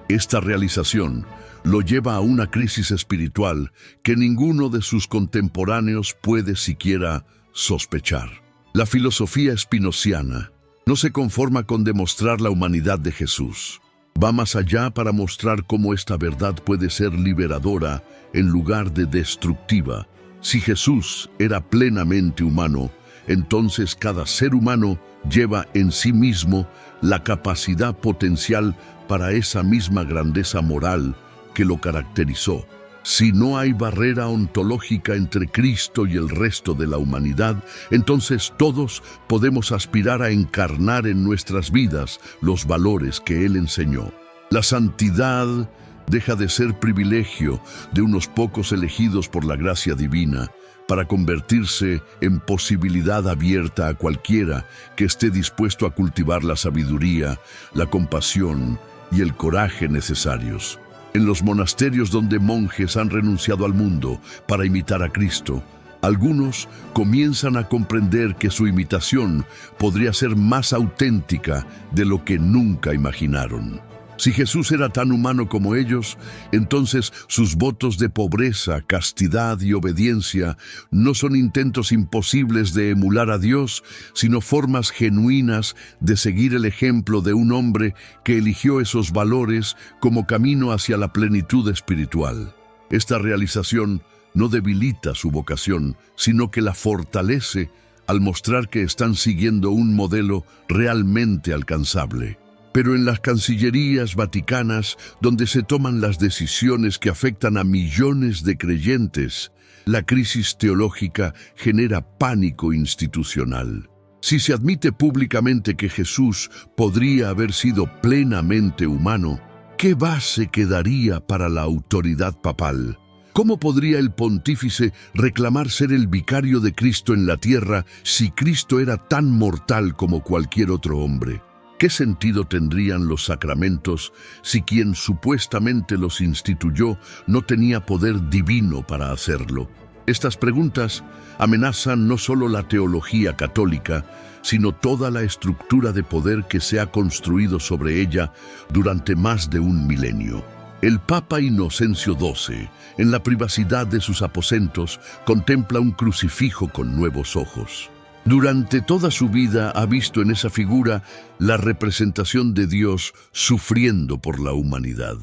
Esta realización lo lleva a una crisis espiritual que ninguno de sus contemporáneos puede siquiera sospechar. La filosofía espinociana no se conforma con demostrar la humanidad de Jesús. Va más allá para mostrar cómo esta verdad puede ser liberadora en lugar de destructiva. Si Jesús era plenamente humano, entonces cada ser humano lleva en sí mismo la capacidad potencial para esa misma grandeza moral que lo caracterizó. Si no hay barrera ontológica entre Cristo y el resto de la humanidad, entonces todos podemos aspirar a encarnar en nuestras vidas los valores que Él enseñó. La santidad deja de ser privilegio de unos pocos elegidos por la gracia divina para convertirse en posibilidad abierta a cualquiera que esté dispuesto a cultivar la sabiduría, la compasión y el coraje necesarios. En los monasterios donde monjes han renunciado al mundo para imitar a Cristo, algunos comienzan a comprender que su imitación podría ser más auténtica de lo que nunca imaginaron. Si Jesús era tan humano como ellos, entonces sus votos de pobreza, castidad y obediencia no son intentos imposibles de emular a Dios, sino formas genuinas de seguir el ejemplo de un hombre que eligió esos valores como camino hacia la plenitud espiritual. Esta realización no debilita su vocación, sino que la fortalece al mostrar que están siguiendo un modelo realmente alcanzable. Pero en las cancillerías vaticanas, donde se toman las decisiones que afectan a millones de creyentes, la crisis teológica genera pánico institucional. Si se admite públicamente que Jesús podría haber sido plenamente humano, ¿qué base quedaría para la autoridad papal? ¿Cómo podría el pontífice reclamar ser el vicario de Cristo en la tierra si Cristo era tan mortal como cualquier otro hombre? ¿Qué sentido tendrían los sacramentos si quien supuestamente los instituyó no tenía poder divino para hacerlo? Estas preguntas amenazan no solo la teología católica, sino toda la estructura de poder que se ha construido sobre ella durante más de un milenio. El Papa Inocencio XII, en la privacidad de sus aposentos, contempla un crucifijo con nuevos ojos. Durante toda su vida ha visto en esa figura la representación de Dios sufriendo por la humanidad.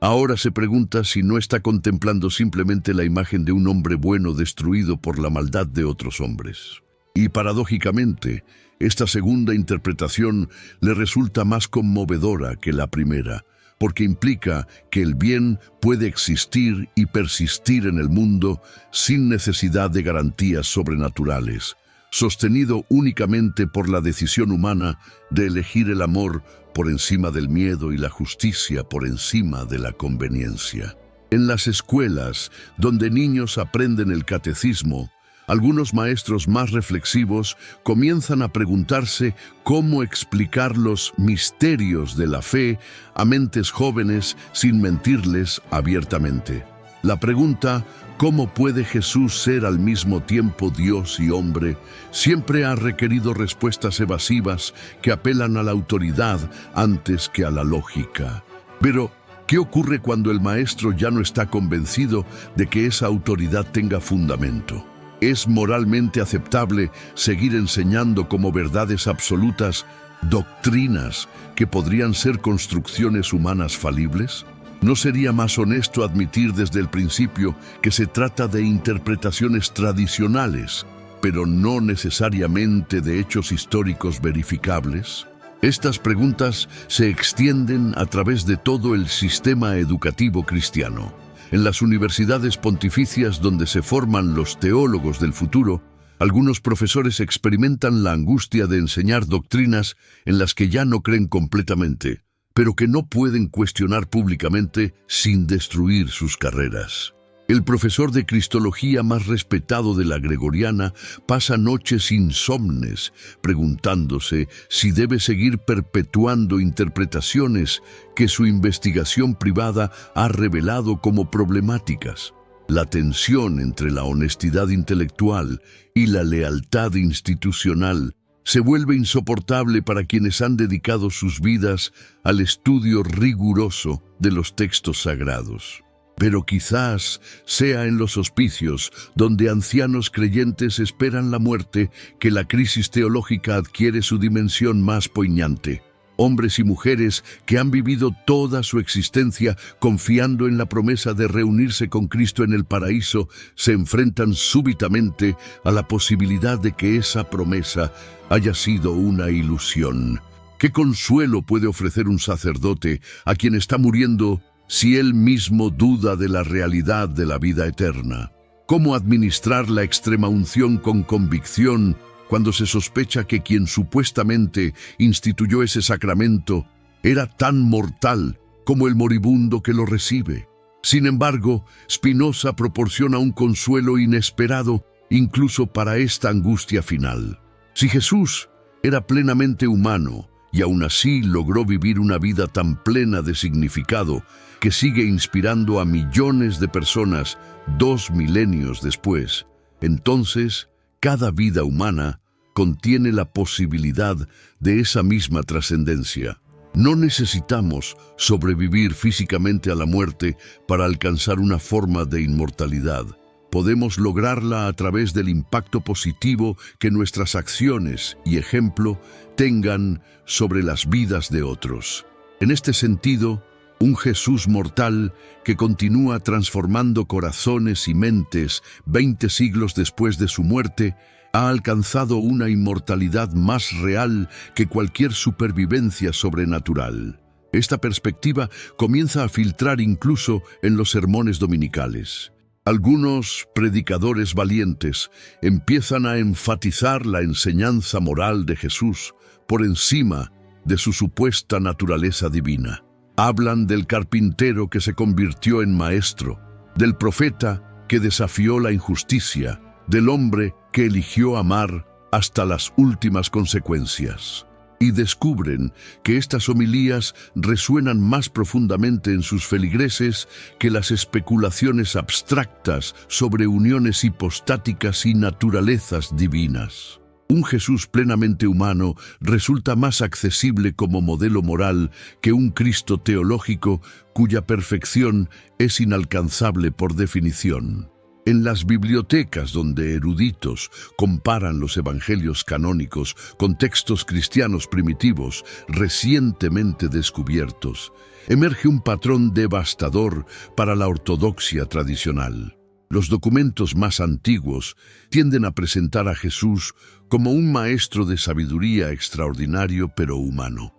Ahora se pregunta si no está contemplando simplemente la imagen de un hombre bueno destruido por la maldad de otros hombres. Y paradójicamente, esta segunda interpretación le resulta más conmovedora que la primera, porque implica que el bien puede existir y persistir en el mundo sin necesidad de garantías sobrenaturales, sostenido únicamente por la decisión humana de elegir el amor por encima del miedo y la justicia por encima de la conveniencia. En las escuelas, donde niños aprenden el catecismo, algunos maestros más reflexivos comienzan a preguntarse cómo explicar los misterios de la fe a mentes jóvenes sin mentirles abiertamente. La pregunta, ¿cómo puede Jesús ser al mismo tiempo Dios y hombre?, siempre ha requerido respuestas evasivas que apelan a la autoridad antes que a la lógica. Pero, ¿qué ocurre cuando el maestro ya no está convencido de que esa autoridad tenga fundamento? ¿Es moralmente aceptable seguir enseñando como verdades absolutas doctrinas que podrían ser construcciones humanas falibles? ¿No sería más honesto admitir desde el principio que se trata de interpretaciones tradicionales, pero no necesariamente de hechos históricos verificables? Estas preguntas se extienden a través de todo el sistema educativo cristiano. En las universidades pontificias donde se forman los teólogos del futuro, Algunos profesores experimentan la angustia de enseñar doctrinas en las que ya no creen completamente, pero que no pueden cuestionar públicamente sin destruir sus carreras. El profesor de cristología más respetado de la Gregoriana pasa noches insomnes preguntándose si debe seguir perpetuando interpretaciones que su investigación privada ha revelado como problemáticas. La tensión entre la honestidad intelectual y la lealtad institucional se vuelve insoportable para quienes han dedicado sus vidas al estudio riguroso de los textos sagrados. Pero quizás sea en los hospicios, donde ancianos creyentes esperan la muerte, que la crisis teológica adquiere su dimensión más poignante. Hombres y mujeres que han vivido toda su existencia confiando en la promesa de reunirse con Cristo en el paraíso, se enfrentan súbitamente a la posibilidad de que esa promesa haya sido una ilusión. ¿Qué consuelo puede ofrecer un sacerdote a quien está muriendo si él mismo duda de la realidad de la vida eterna? ¿Cómo administrar la extrema unción con convicción cuando se sospecha que quien supuestamente instituyó ese sacramento era tan mortal como el moribundo que lo recibe? Sin embargo, Spinoza proporciona un consuelo inesperado incluso para esta angustia final. Si Jesús era plenamente humano y aún así logró vivir una vida tan plena de significado que sigue inspirando a millones de personas 2 milenios después, entonces cada vida humana contiene la posibilidad de esa misma trascendencia. No necesitamos sobrevivir físicamente a la muerte para alcanzar una forma de inmortalidad. Podemos lograrla a través del impacto positivo que nuestras acciones y ejemplo tengan sobre las vidas de otros. En este sentido, un Jesús mortal que continúa transformando corazones y mentes 20 siglos después de su muerte, ha alcanzado una inmortalidad más real que cualquier supervivencia sobrenatural. Esta perspectiva comienza a filtrar incluso en los sermones dominicales. Algunos predicadores valientes empiezan a enfatizar la enseñanza moral de Jesús por encima de su supuesta naturaleza divina. Hablan del carpintero que se convirtió en maestro, del profeta que desafió la injusticia, del hombre que eligió amar hasta las últimas consecuencias. Y descubren que estas homilías resuenan más profundamente en sus feligreses que las especulaciones abstractas sobre uniones hipostáticas y naturalezas divinas. Un Jesús plenamente humano resulta más accesible como modelo moral que un Cristo teológico cuya perfección es inalcanzable por definición. En las bibliotecas donde eruditos comparan los evangelios canónicos con textos cristianos primitivos recientemente descubiertos, emerge un patrón devastador para la ortodoxia tradicional. Los documentos más antiguos tienden a presentar a Jesús como un maestro de sabiduría extraordinario pero humano.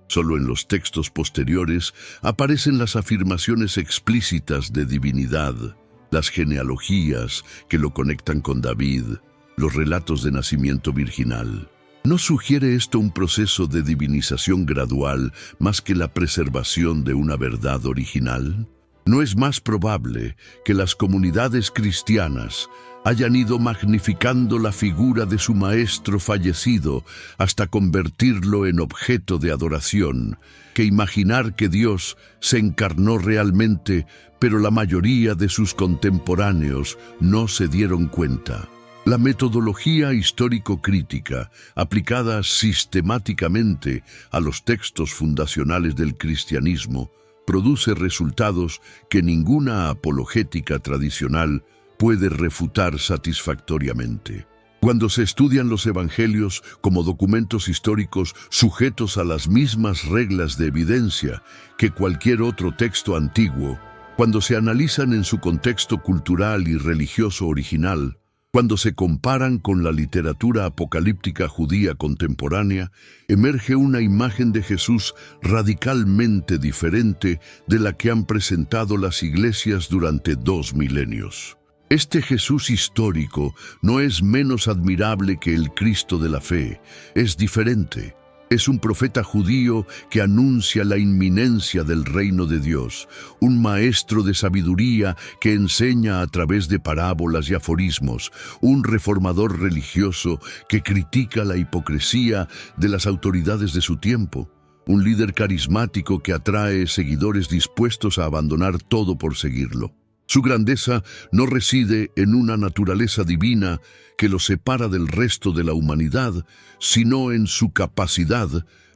Solo en los textos posteriores aparecen las afirmaciones explícitas de divinidad, las genealogías que lo conectan con David, los relatos de nacimiento virginal. ¿No sugiere esto un proceso de divinización gradual más que la preservación de una verdad original? ¿No es más probable que las comunidades cristianas hayan ido magnificando la figura de su maestro fallecido hasta convertirlo en objeto de adoración, que imaginar que Dios se encarnó realmente, pero la mayoría de sus contemporáneos no se dieron cuenta? La metodología histórico-crítica, aplicada sistemáticamente a los textos fundacionales del cristianismo, produce resultados que ninguna apologética tradicional puede refutar satisfactoriamente. Cuando se estudian los evangelios como documentos históricos sujetos a las mismas reglas de evidencia que cualquier otro texto antiguo, cuando se analizan en su contexto cultural y religioso original, cuando se comparan con la literatura apocalíptica judía contemporánea, emerge una imagen de Jesús radicalmente diferente de la que han presentado las iglesias durante 2 milenios. Este Jesús histórico no es menos admirable que el Cristo de la fe, es diferente. Es un profeta judío que anuncia la inminencia del reino de Dios, un maestro de sabiduría que enseña a través de parábolas y aforismos, un reformador religioso que critica la hipocresía de las autoridades de su tiempo, un líder carismático que atrae seguidores dispuestos a abandonar todo por seguirlo. Su grandeza no reside en una naturaleza divina que lo separa del resto de la humanidad, sino en su capacidad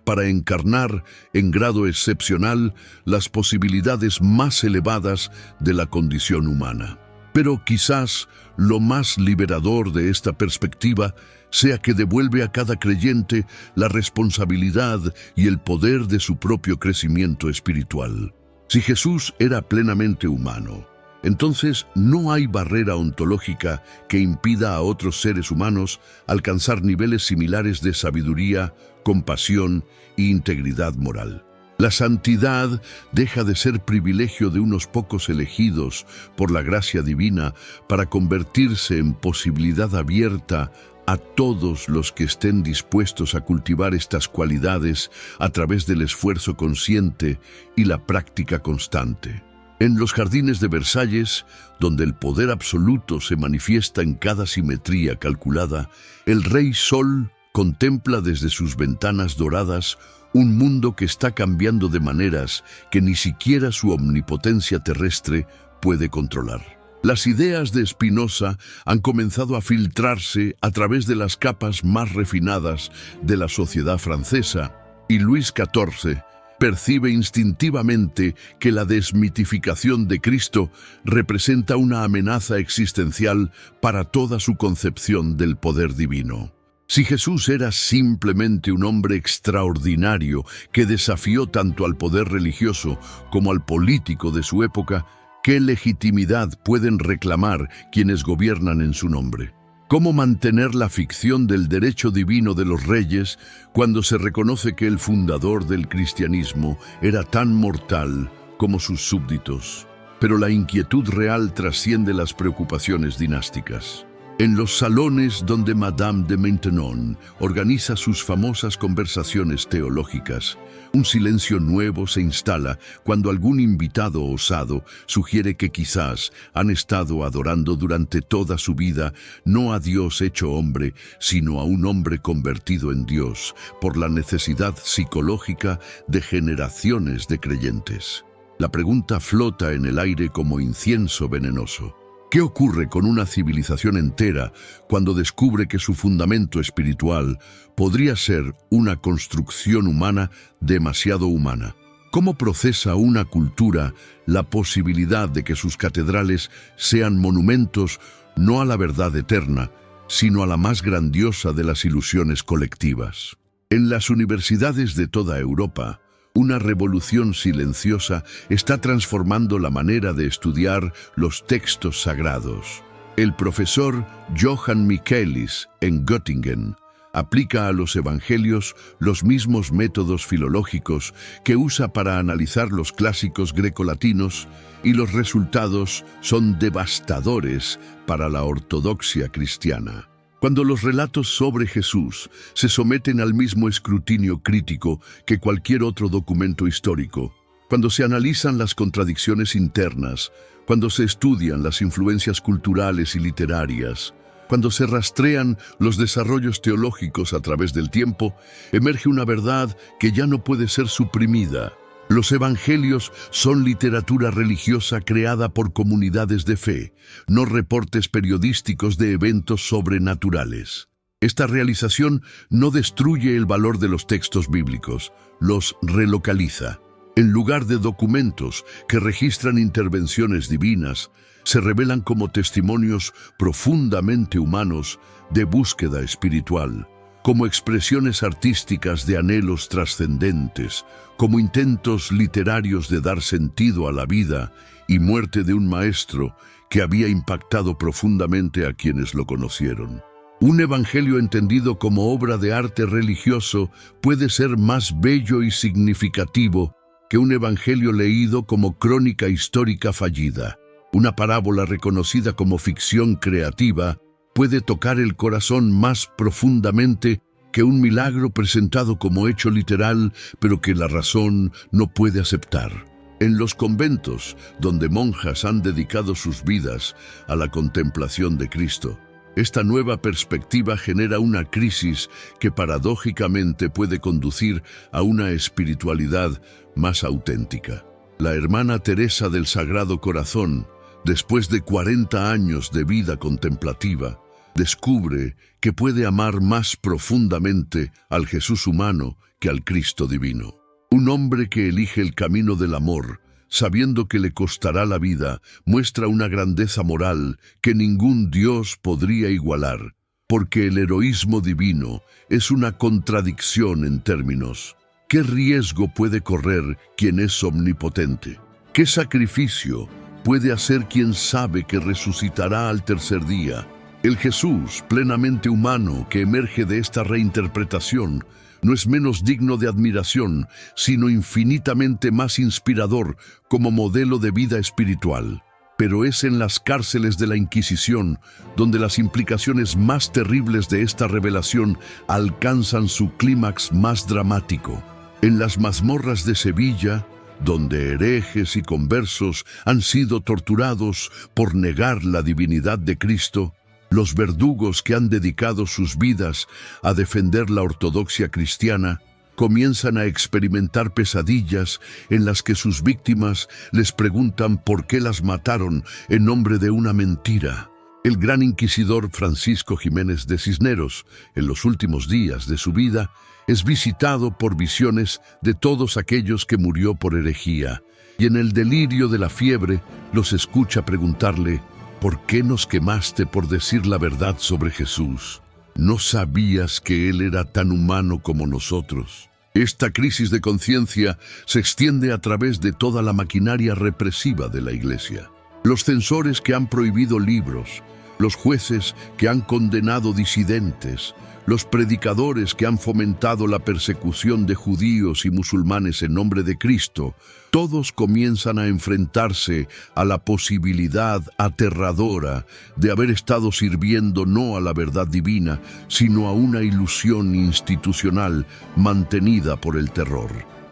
para encarnar en grado excepcional las posibilidades más elevadas de la condición humana. Pero quizás lo más liberador de esta perspectiva sea que devuelve a cada creyente la responsabilidad y el poder de su propio crecimiento espiritual. Si Jesús era plenamente humano, entonces no hay barrera ontológica que impida a otros seres humanos alcanzar niveles similares de sabiduría, compasión e integridad moral. La santidad deja de ser privilegio de unos pocos elegidos por la gracia divina para convertirse en posibilidad abierta a todos los que estén dispuestos a cultivar estas cualidades a través del esfuerzo consciente y la práctica constante. En los jardines de Versalles, donde el poder absoluto se manifiesta en cada simetría calculada, el Rey Sol contempla desde sus ventanas doradas un mundo que está cambiando de maneras que ni siquiera su omnipotencia terrestre puede controlar. Las ideas de Spinoza han comenzado a filtrarse a través de las capas más refinadas de la sociedad francesa, y Luis XIV percibe instintivamente que la desmitificación de Cristo representa una amenaza existencial para toda su concepción del poder divino. Si Jesús era simplemente un hombre extraordinario que desafió tanto al poder religioso como al político de su época, ¿qué legitimidad pueden reclamar quienes gobiernan en su nombre? ¿Cómo mantener la ficción del derecho divino de los reyes cuando se reconoce que el fundador del cristianismo era tan mortal como sus súbditos? Pero la inquietud real trasciende las preocupaciones dinásticas. En los salones donde Madame de Maintenon organiza sus famosas conversaciones teológicas, un silencio nuevo se instala cuando algún invitado osado sugiere que quizás han estado adorando durante toda su vida no a Dios hecho hombre, sino a un hombre convertido en Dios por la necesidad psicológica de generaciones de creyentes. La pregunta flota en el aire como incienso venenoso. ¿Qué ocurre con una civilización entera cuando descubre que su fundamento espiritual podría ser una construcción humana demasiado humana? ¿Cómo procesa una cultura la posibilidad de que sus catedrales sean monumentos no a la verdad eterna, sino a la más grandiosa de las ilusiones colectivas? En las universidades de toda Europa, una revolución silenciosa está transformando la manera de estudiar los textos sagrados. El profesor Johann Michaelis, en Göttingen, aplica a los evangelios los mismos métodos filológicos que usa para analizar los clásicos grecolatinos, y los resultados son devastadores para la ortodoxia cristiana. Cuando los relatos sobre Jesús se someten al mismo escrutinio crítico que cualquier otro documento histórico, cuando se analizan las contradicciones internas, cuando se estudian las influencias culturales y literarias, cuando se rastrean los desarrollos teológicos a través del tiempo, emerge una verdad que ya no puede ser suprimida. Los evangelios son literatura religiosa creada por comunidades de fe, no reportes periodísticos de eventos sobrenaturales. Esta realización no destruye el valor de los textos bíblicos, los relocaliza. En lugar de documentos que registran intervenciones divinas, se revelan como testimonios profundamente humanos de búsqueda espiritual, como expresiones artísticas de anhelos trascendentes, como intentos literarios de dar sentido a la vida y muerte de un maestro que había impactado profundamente a quienes lo conocieron. Un evangelio entendido como obra de arte religioso puede ser más bello y significativo que un evangelio leído como crónica histórica fallida. Una parábola reconocida como ficción creativa puede tocar el corazón más profundamente que un milagro presentado como hecho literal, pero que la razón no puede aceptar. En los conventos, donde monjas han dedicado sus vidas a la contemplación de Cristo, esta nueva perspectiva genera una crisis que paradójicamente puede conducir a una espiritualidad más auténtica. La hermana Teresa del Sagrado Corazón, después de 40 años de vida contemplativa, descubre que puede amar más profundamente al Jesús humano que al Cristo divino. Un hombre que elige el camino del amor, sabiendo que le costará la vida, muestra una grandeza moral que ningún Dios podría igualar, porque el heroísmo divino es una contradicción en términos. ¿Qué riesgo puede correr quien es omnipotente? ¿Qué sacrificio puede hacer quien sabe que resucitará al tercer día? El Jesús plenamente humano que emerge de esta reinterpretación no es menos digno de admiración, sino infinitamente más inspirador como modelo de vida espiritual. Pero es en las cárceles de la Inquisición donde las implicaciones más terribles de esta revelación alcanzan su clímax más dramático. En las mazmorras de Sevilla, donde herejes y conversos han sido torturados por negar la divinidad de Cristo, los verdugos que han dedicado sus vidas a defender la ortodoxia cristiana comienzan a experimentar pesadillas en las que sus víctimas les preguntan por qué las mataron en nombre de una mentira. El gran inquisidor Francisco Jiménez de Cisneros, en los últimos días de su vida, es visitado por visiones de todos aquellos que murió por herejía, y en el delirio de la fiebre los escucha preguntarle: ¿por qué nos quemaste por decir la verdad sobre Jesús? ¿No sabías que Él era tan humano como nosotros? Esta crisis de conciencia se extiende a través de toda la maquinaria represiva de la Iglesia. Los censores que han prohibido libros, los jueces que han condenado disidentes, los predicadores que han fomentado la persecución de judíos y musulmanes en nombre de Cristo, todos comienzan a enfrentarse a la posibilidad aterradora de haber estado sirviendo no a la verdad divina, sino a una ilusión institucional mantenida por el terror.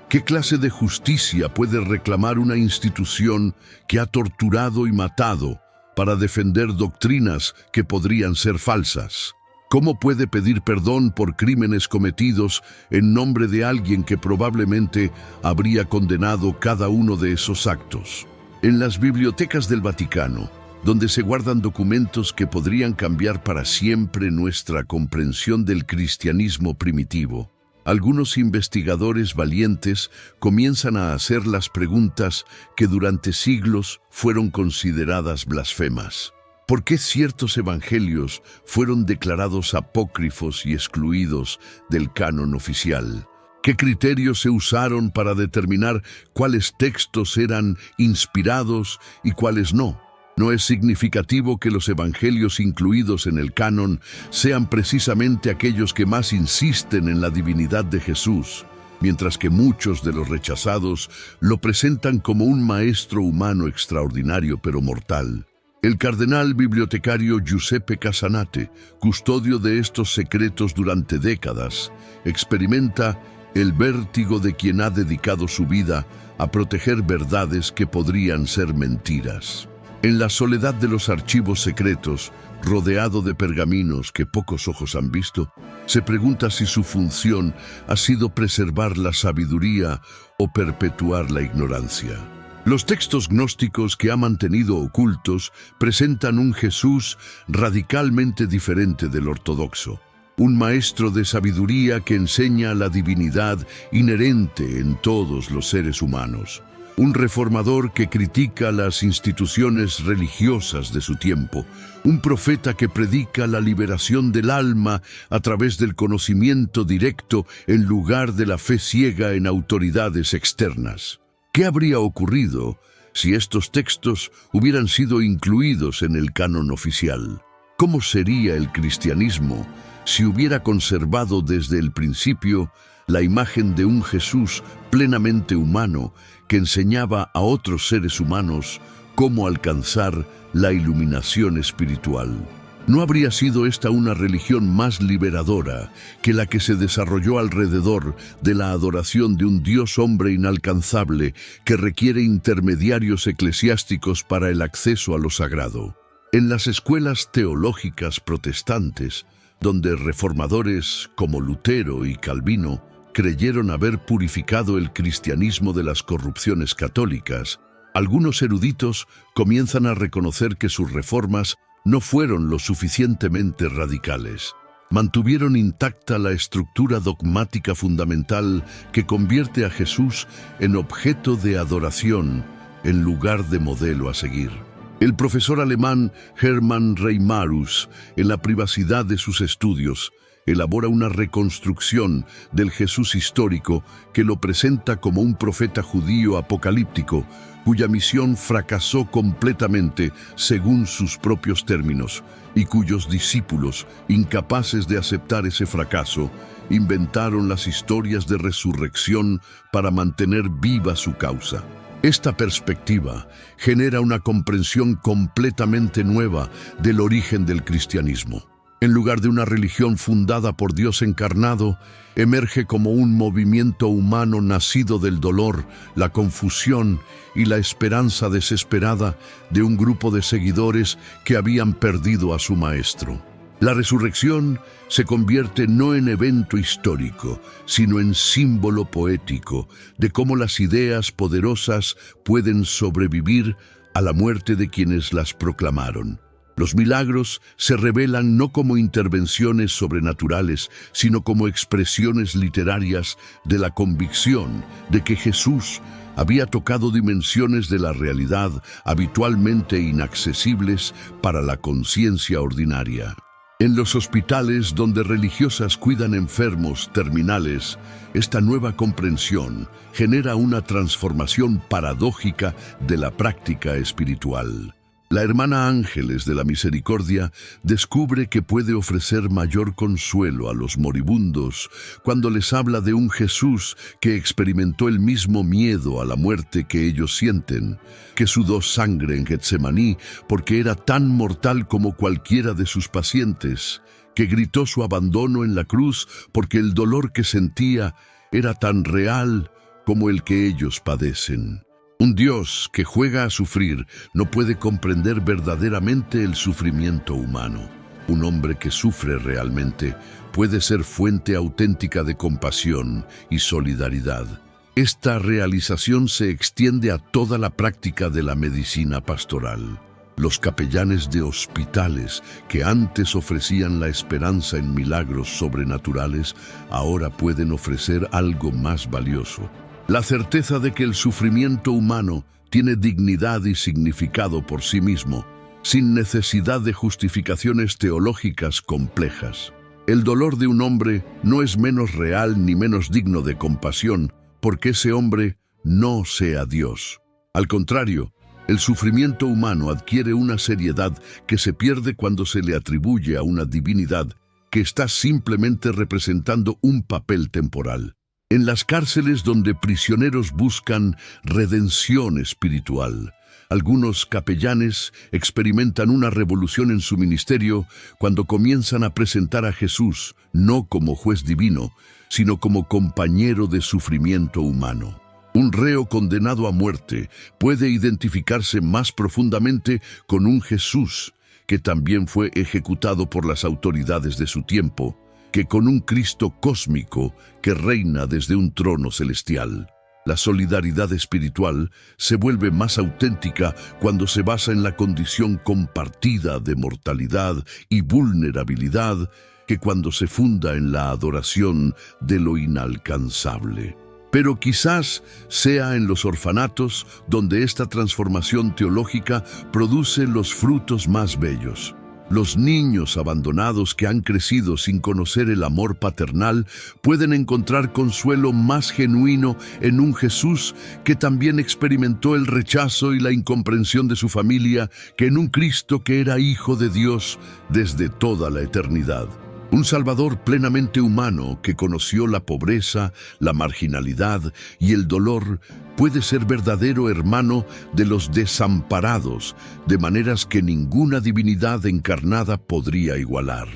¿Qué clase de justicia puede reclamar una institución que ha torturado y matado para defender doctrinas que podrían ser falsas? ¿Cómo puede pedir perdón por crímenes cometidos en nombre de alguien que probablemente habría condenado cada uno de esos actos? En las bibliotecas del Vaticano, donde se guardan documentos que podrían cambiar para siempre nuestra comprensión del cristianismo primitivo, algunos investigadores valientes comienzan a hacer las preguntas que durante siglos fueron consideradas blasfemas. ¿Por qué ciertos evangelios fueron declarados apócrifos y excluidos del canon oficial? ¿Qué criterios se usaron para determinar cuáles textos eran inspirados y cuáles no? No es significativo que los evangelios incluidos en el canon sean precisamente aquellos que más insisten en la divinidad de Jesús, mientras que muchos de los rechazados lo presentan como un maestro humano extraordinario pero mortal. El cardenal bibliotecario Giuseppe Casanate, custodio de estos secretos durante décadas, experimenta el vértigo de quien ha dedicado su vida a proteger verdades que podrían ser mentiras. En la soledad de los archivos secretos, rodeado de pergaminos que pocos ojos han visto, se pregunta si su función ha sido preservar la sabiduría o perpetuar la ignorancia. Los textos gnósticos que ha mantenido ocultos presentan un Jesús radicalmente diferente del ortodoxo. Un maestro de sabiduría que enseña la divinidad inherente en todos los seres humanos. Un reformador que critica las instituciones religiosas de su tiempo. Un profeta que predica la liberación del alma a través del conocimiento directo en lugar de la fe ciega en autoridades externas. ¿Qué habría ocurrido si estos textos hubieran sido incluidos en el canon oficial? ¿Cómo sería el cristianismo si hubiera conservado desde el principio la imagen de un Jesús plenamente humano que enseñaba a otros seres humanos cómo alcanzar la iluminación espiritual. ¿No habría sido esta una religión más liberadora que la que se desarrolló alrededor de la adoración de un Dios hombre inalcanzable que requiere intermediarios eclesiásticos para el acceso a lo sagrado? En las escuelas teológicas protestantes, donde reformadores como Lutero y Calvino creyeron haber purificado el cristianismo de las corrupciones católicas, algunos eruditos comienzan a reconocer que sus reformas no fueron lo suficientemente radicales. Mantuvieron intacta la estructura dogmática fundamental que convierte a Jesús en objeto de adoración en lugar de modelo a seguir. El profesor alemán Hermann Reimarus, en la privacidad de sus estudios, elabora una reconstrucción del Jesús histórico que lo presenta como un profeta judío apocalíptico, cuya misión fracasó completamente según sus propios términos, y cuyos discípulos, incapaces de aceptar ese fracaso, inventaron las historias de resurrección para mantener viva su causa. Esta perspectiva genera una comprensión completamente nueva del origen del cristianismo. En lugar de una religión fundada por Dios encarnado, emerge como un movimiento humano nacido del dolor, la confusión y la esperanza desesperada de un grupo de seguidores que habían perdido a su maestro. La resurrección se convierte no en evento histórico, sino en símbolo poético de cómo las ideas poderosas pueden sobrevivir a la muerte de quienes las proclamaron. Los milagros se revelan no como intervenciones sobrenaturales, sino como expresiones literarias de la convicción de que Jesús había tocado dimensiones de la realidad habitualmente inaccesibles para la conciencia ordinaria. En los hospitales donde religiosas cuidan enfermos terminales, esta nueva comprensión genera una transformación paradójica de la práctica espiritual. La hermana Ángeles de la Misericordia descubre que puede ofrecer mayor consuelo a los moribundos cuando les habla de un Jesús que experimentó el mismo miedo a la muerte que ellos sienten, que sudó sangre en Getsemaní porque era tan mortal como cualquiera de sus pacientes, que gritó su abandono en la cruz porque el dolor que sentía era tan real como el que ellos padecen. Un Dios que juega a sufrir no puede comprender verdaderamente el sufrimiento humano. Un hombre que sufre realmente puede ser fuente auténtica de compasión y solidaridad. Esta realización se extiende a toda la práctica de la medicina pastoral. Los capellanes de hospitales, que antes ofrecían la esperanza en milagros sobrenaturales, ahora pueden ofrecer algo más valioso: la certeza de que el sufrimiento humano tiene dignidad y significado por sí mismo, sin necesidad de justificaciones teológicas complejas. El dolor de un hombre no es menos real ni menos digno de compasión porque ese hombre no sea Dios. Al contrario, el sufrimiento humano adquiere una seriedad que se pierde cuando se le atribuye a una divinidad que está simplemente representando un papel temporal. En las cárceles donde prisioneros buscan redención espiritual, algunos capellanes experimentan una revolución en su ministerio cuando comienzan a presentar a Jesús no como juez divino, sino como compañero de sufrimiento humano. Un reo condenado a muerte puede identificarse más profundamente con un Jesús que también fue ejecutado por las autoridades de su tiempo, que con un Cristo cósmico que reina desde un trono celestial. La solidaridad espiritual se vuelve más auténtica cuando se basa en la condición compartida de mortalidad y vulnerabilidad que cuando se funda en la adoración de lo inalcanzable. Pero quizás sea en los orfanatos donde esta transformación teológica produce los frutos más bellos. Los niños abandonados que han crecido sin conocer el amor paternal pueden encontrar consuelo más genuino en un Jesús que también experimentó el rechazo y la incomprensión de su familia que en un Cristo que era Hijo de Dios desde toda la eternidad. Un Salvador plenamente humano que conoció la pobreza, la marginalidad y el dolor puede ser verdadero hermano de los desamparados, de maneras que ninguna divinidad encarnada podría igualar.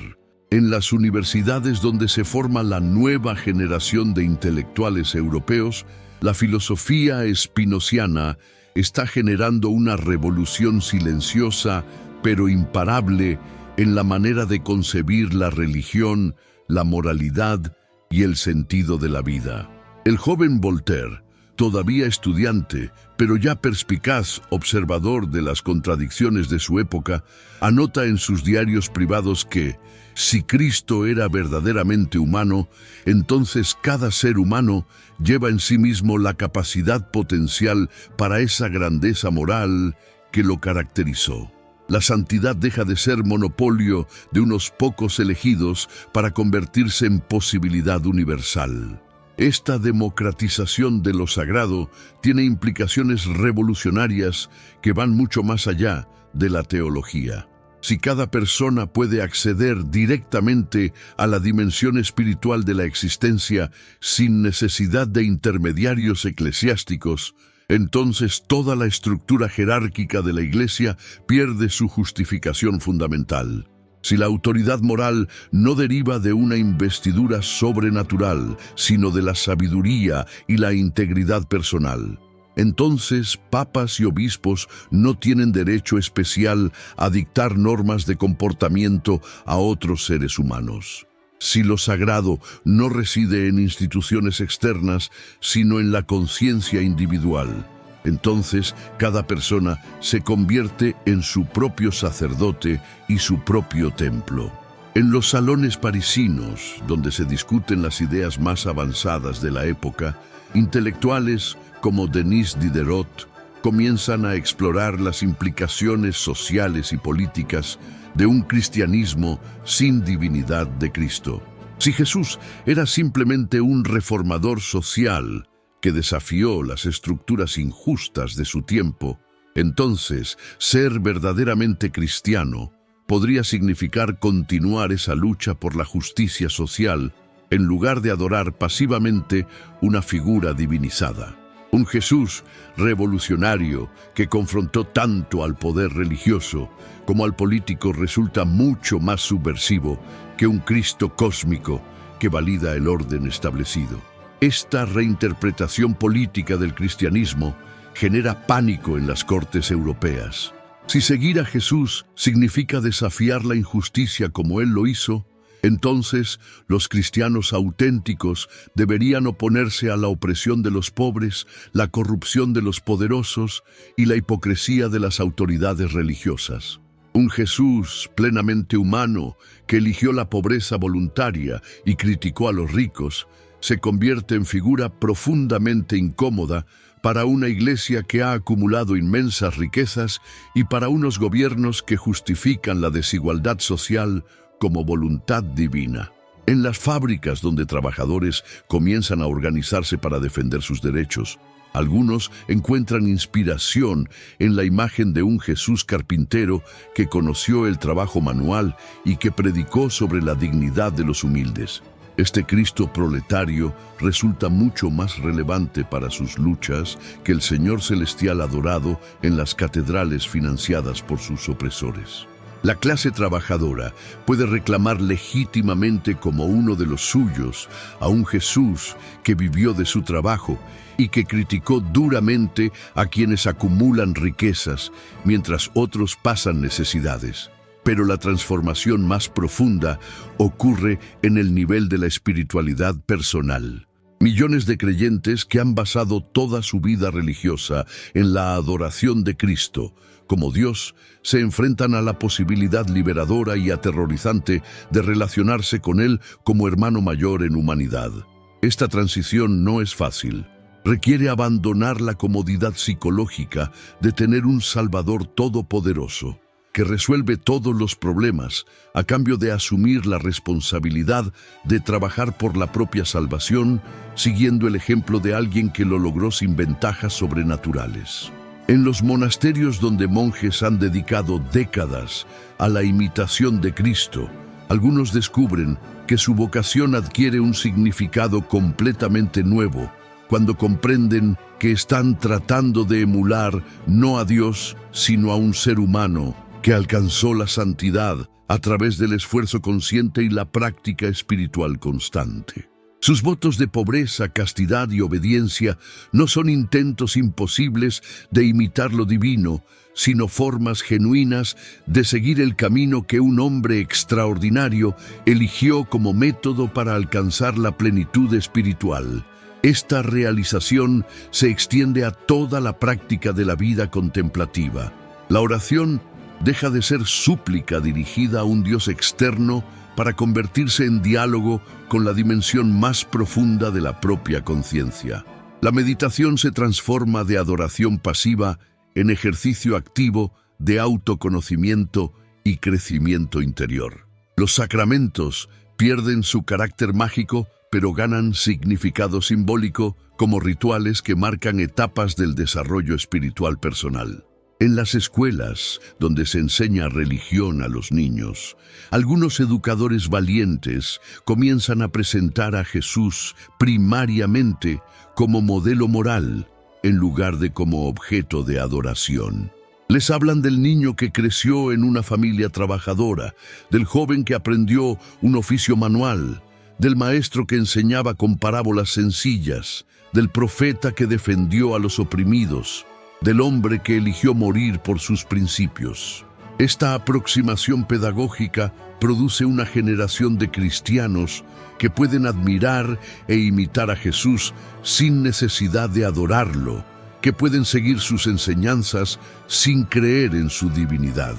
En las universidades donde se forma la nueva generación de intelectuales europeos, la filosofía espinociana está generando una revolución silenciosa pero imparable en la manera de concebir la religión, la moralidad y el sentido de la vida. El joven Voltaire, todavía estudiante, pero ya perspicaz observador de las contradicciones de su época, anota en sus diarios privados que, si Cristo era verdaderamente humano, entonces cada ser humano lleva en sí mismo la capacidad potencial para esa grandeza moral que lo caracterizó. La santidad deja de ser monopolio de unos pocos elegidos para convertirse en posibilidad universal. Esta democratización de lo sagrado tiene implicaciones revolucionarias que van mucho más allá de la teología. Si cada persona puede acceder directamente a la dimensión espiritual de la existencia sin necesidad de intermediarios eclesiásticos, entonces toda la estructura jerárquica de la Iglesia pierde su justificación fundamental. Si la autoridad moral no deriva de una investidura sobrenatural, sino de la sabiduría y la integridad personal, entonces papas y obispos no tienen derecho especial a dictar normas de comportamiento a otros seres humanos. Si lo sagrado no reside en instituciones externas, sino en la conciencia individual, entonces cada persona se convierte en su propio sacerdote y su propio templo. En los salones parisinos, donde se discuten las ideas más avanzadas de la época, intelectuales como Denis Diderot comienzan a explorar las implicaciones sociales y políticas de un cristianismo sin divinidad de Cristo. Si Jesús era simplemente un reformador social que desafió las estructuras injustas de su tiempo, entonces ser verdaderamente cristiano podría significar continuar esa lucha por la justicia social en lugar de adorar pasivamente una figura divinizada. Un Jesús revolucionario que confrontó tanto al poder religioso como al político resulta mucho más subversivo que un Cristo cósmico que valida el orden establecido. Esta reinterpretación política del cristianismo genera pánico en las cortes europeas. Si seguir a Jesús significa desafiar la injusticia como Él lo hizo, entonces los cristianos auténticos deberían oponerse a la opresión de los pobres, la corrupción de los poderosos y la hipocresía de las autoridades religiosas. Un Jesús plenamente humano que eligió la pobreza voluntaria y criticó a los ricos, se convierte en figura profundamente incómoda para una iglesia que ha acumulado inmensas riquezas y para unos gobiernos que justifican la desigualdad social como voluntad divina. En las fábricas donde trabajadores comienzan a organizarse para defender sus derechos, algunos encuentran inspiración en la imagen de un Jesús carpintero que conoció el trabajo manual y que predicó sobre la dignidad de los humildes. Este Cristo proletario resulta mucho más relevante para sus luchas que el Señor celestial adorado en las catedrales financiadas por sus opresores. La clase trabajadora puede reclamar legítimamente como uno de los suyos a un Jesús que vivió de su trabajo y que criticó duramente a quienes acumulan riquezas mientras otros pasan necesidades. Pero la transformación más profunda ocurre en el nivel de la espiritualidad personal. Millones de creyentes que han basado toda su vida religiosa en la adoración de Cristo como Dios se enfrentan a la posibilidad liberadora y aterrorizante de relacionarse con Él como hermano mayor en humanidad. Esta transición no es fácil. Requiere abandonar la comodidad psicológica de tener un Salvador todopoderoso que resuelve todos los problemas a cambio de asumir la responsabilidad de trabajar por la propia salvación, siguiendo el ejemplo de alguien que lo logró sin ventajas sobrenaturales. En los monasterios donde monjes han dedicado décadas a la imitación de Cristo, Algunos descubren que su vocación adquiere un significado completamente nuevo cuando comprenden que están tratando de emular no a Dios, sino a un ser humano que alcanzó la santidad a través del esfuerzo consciente y la práctica espiritual constante. Sus votos de pobreza, castidad y obediencia no son intentos imposibles de imitar lo divino, sino formas genuinas de seguir el camino que un hombre extraordinario eligió como método para alcanzar la plenitud espiritual. Esta realización se extiende a toda la práctica de la vida contemplativa. La oración deja de ser súplica dirigida a un Dios externo para convertirse en diálogo con la dimensión más profunda de la propia conciencia. La meditación se transforma de adoración pasiva en ejercicio activo de autoconocimiento y crecimiento interior. Los sacramentos pierden su carácter mágico, pero ganan significado simbólico como rituales que marcan etapas del desarrollo espiritual personal. En las escuelas, donde se enseña religión a los niños, algunos educadores valientes comienzan a presentar a Jesús primariamente como modelo moral, en lugar de como objeto de adoración. Les hablan del niño que creció en una familia trabajadora, del joven que aprendió un oficio manual, del maestro que enseñaba con parábolas sencillas, del profeta que defendió a los oprimidos, del hombre que eligió morir por sus principios. Esta aproximación pedagógica produce una generación de cristianos que pueden admirar e imitar a Jesús sin necesidad de adorarlo, que pueden seguir sus enseñanzas sin creer en su divinidad.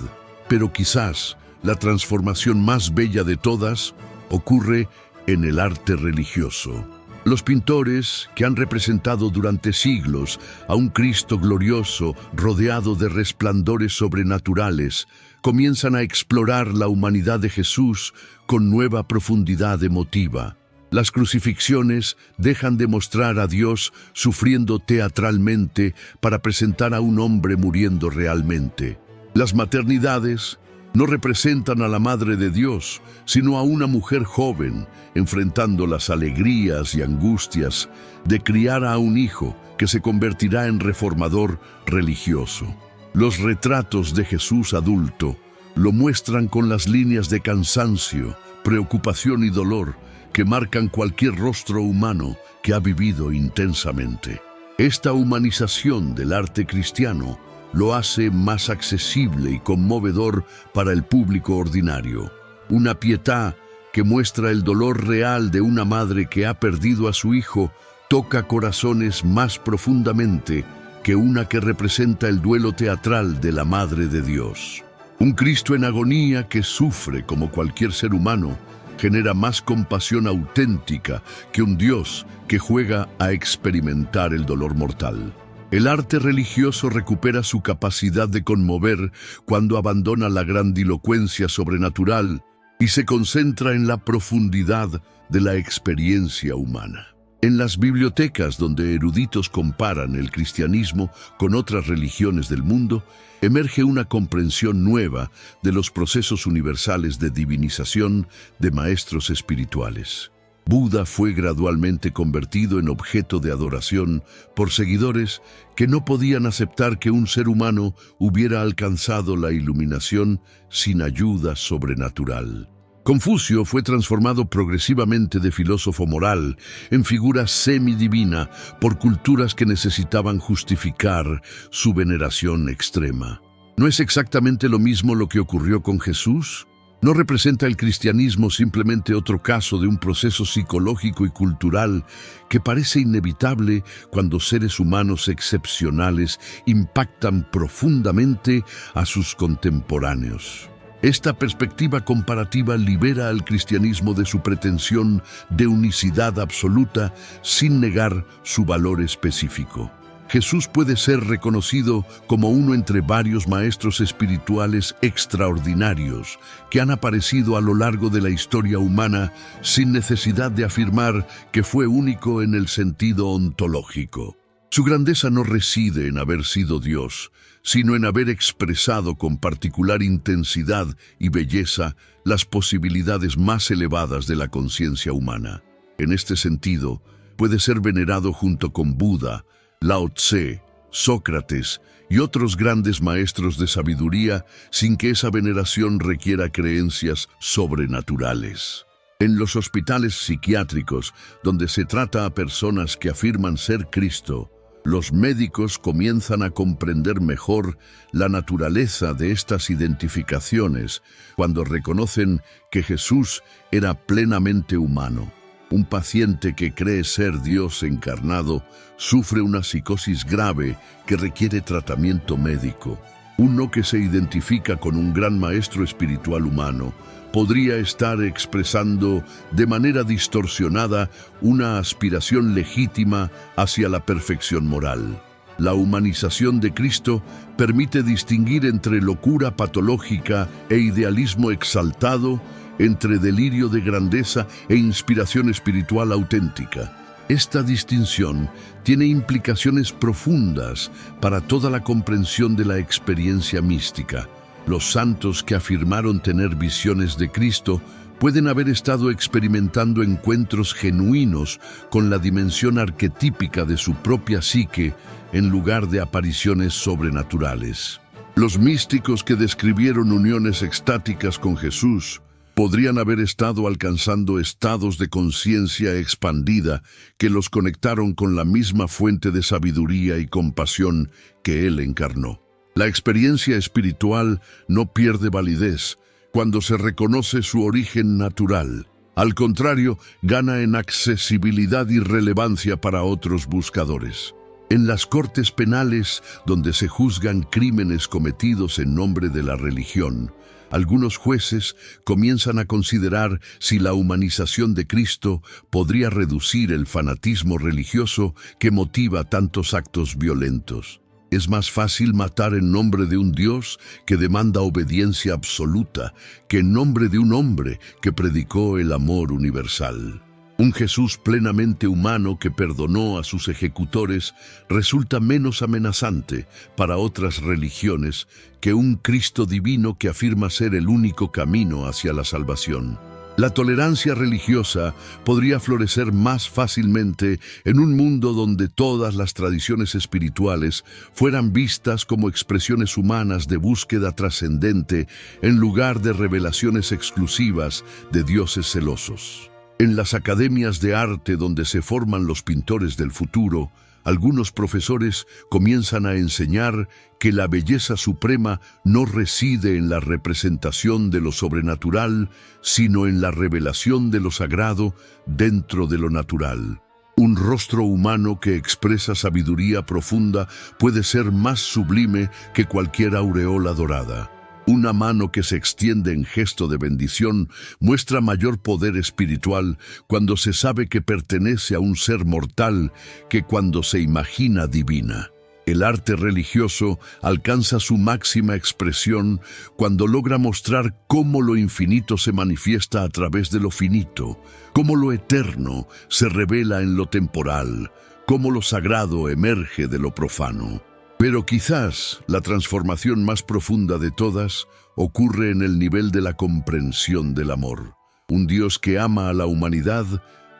Pero quizás la transformación más bella de todas ocurre en el arte religioso. Los pintores, que han representado durante siglos a un Cristo glorioso rodeado de resplandores sobrenaturales, comienzan a explorar la humanidad de Jesús con nueva profundidad emotiva. Las crucifixiones dejan de mostrar a Dios sufriendo teatralmente para presentar a un hombre muriendo realmente. Las maternidades no representan a la Madre de Dios, sino a una mujer joven, enfrentando las alegrías y angustias de criar a un hijo que se convertirá en reformador religioso. Los retratos de Jesús adulto lo muestran con las líneas de cansancio, preocupación y dolor que marcan cualquier rostro humano que ha vivido intensamente. Esta humanización del arte cristiano lo hace más accesible y conmovedor para el público ordinario. Una pietà que muestra el dolor real de una madre que ha perdido a su hijo toca corazones más profundamente que una que representa el duelo teatral de la Madre de Dios. Un Cristo en agonía que sufre como cualquier ser humano genera más compasión auténtica que un Dios que juega a experimentar el dolor mortal. El arte religioso recupera su capacidad de conmover cuando abandona la grandilocuencia sobrenatural y se concentra en la profundidad de la experiencia humana. En las bibliotecas donde eruditos comparan el cristianismo con otras religiones del mundo, emerge una comprensión nueva de los procesos universales de divinización de maestros espirituales. Buda fue gradualmente convertido en objeto de adoración por seguidores que no podían aceptar que un ser humano hubiera alcanzado la iluminación sin ayuda sobrenatural. Confucio fue transformado progresivamente de filósofo moral en figura semidivina por culturas que necesitaban justificar su veneración extrema. ¿No es exactamente lo mismo lo que ocurrió con Jesús? ¿No representa el cristianismo simplemente otro caso de un proceso psicológico y cultural que parece inevitable cuando seres humanos excepcionales impactan profundamente a sus contemporáneos? Esta perspectiva comparativa libera al cristianismo de su pretensión de unicidad absoluta sin negar su valor específico. Jesús puede ser reconocido como uno entre varios maestros espirituales extraordinarios que han aparecido a lo largo de la historia humana sin necesidad de afirmar que fue único en el sentido ontológico. Su grandeza no reside en haber sido Dios, sino en haber expresado con particular intensidad y belleza las posibilidades más elevadas de la conciencia humana. En este sentido, puede ser venerado junto con Buda, Lao Tse, Sócrates y otros grandes maestros de sabiduría sin que esa veneración requiera creencias sobrenaturales. En los hospitales psiquiátricos, donde se trata a personas que afirman ser Cristo, los médicos comienzan a comprender mejor la naturaleza de estas identificaciones cuando reconocen que Jesús era plenamente humano. Un paciente que cree ser Dios encarnado sufre una psicosis grave que requiere tratamiento médico. Uno que se identifica con un gran maestro espiritual humano podría estar expresando de manera distorsionada una aspiración legítima hacia la perfección moral. La humanización de Cristo permite distinguir entre locura patológica e idealismo exaltado, entre delirio de grandeza e inspiración espiritual auténtica. Esta distinción tiene implicaciones profundas para toda la comprensión de la experiencia mística. Los santos que afirmaron tener visiones de Cristo pueden haber estado experimentando encuentros genuinos con la dimensión arquetípica de su propia psique en lugar de apariciones sobrenaturales. Los místicos que describieron uniones extáticas con Jesús podrían haber estado alcanzando estados de conciencia expandida que los conectaron con la misma fuente de sabiduría y compasión que Él encarnó. La experiencia espiritual no pierde validez cuando se reconoce su origen natural. Al contrario, gana en accesibilidad y relevancia para otros buscadores. En las cortes penales, donde se juzgan crímenes cometidos en nombre de la religión, algunos jueces comienzan a considerar si la humanización de Cristo podría reducir el fanatismo religioso que motiva tantos actos violentos. Es más fácil matar en nombre de un Dios que demanda obediencia absoluta que en nombre de un hombre que predicó el amor universal. Un Jesús plenamente humano que perdonó a sus ejecutores resulta menos amenazante para otras religiones que un Cristo divino que afirma ser el único camino hacia la salvación. La tolerancia religiosa podría florecer más fácilmente en un mundo donde todas las tradiciones espirituales fueran vistas como expresiones humanas de búsqueda trascendente en lugar de revelaciones exclusivas de dioses celosos. En las academias de arte donde se forman los pintores del futuro, algunos profesores comienzan a enseñar que la belleza suprema no reside en la representación de lo sobrenatural, sino en la revelación de lo sagrado dentro de lo natural. Un rostro humano que expresa sabiduría profunda puede ser más sublime que cualquier aureola dorada. Una mano que se extiende en gesto de bendición muestra mayor poder espiritual cuando se sabe que pertenece a un ser mortal que cuando se imagina divina. El arte religioso alcanza su máxima expresión cuando logra mostrar cómo lo infinito se manifiesta a través de lo finito, cómo lo eterno se revela en lo temporal, cómo lo sagrado emerge de lo profano. Pero quizás la transformación más profunda de todas ocurre en el nivel de la comprensión del amor. Un Dios que ama a la humanidad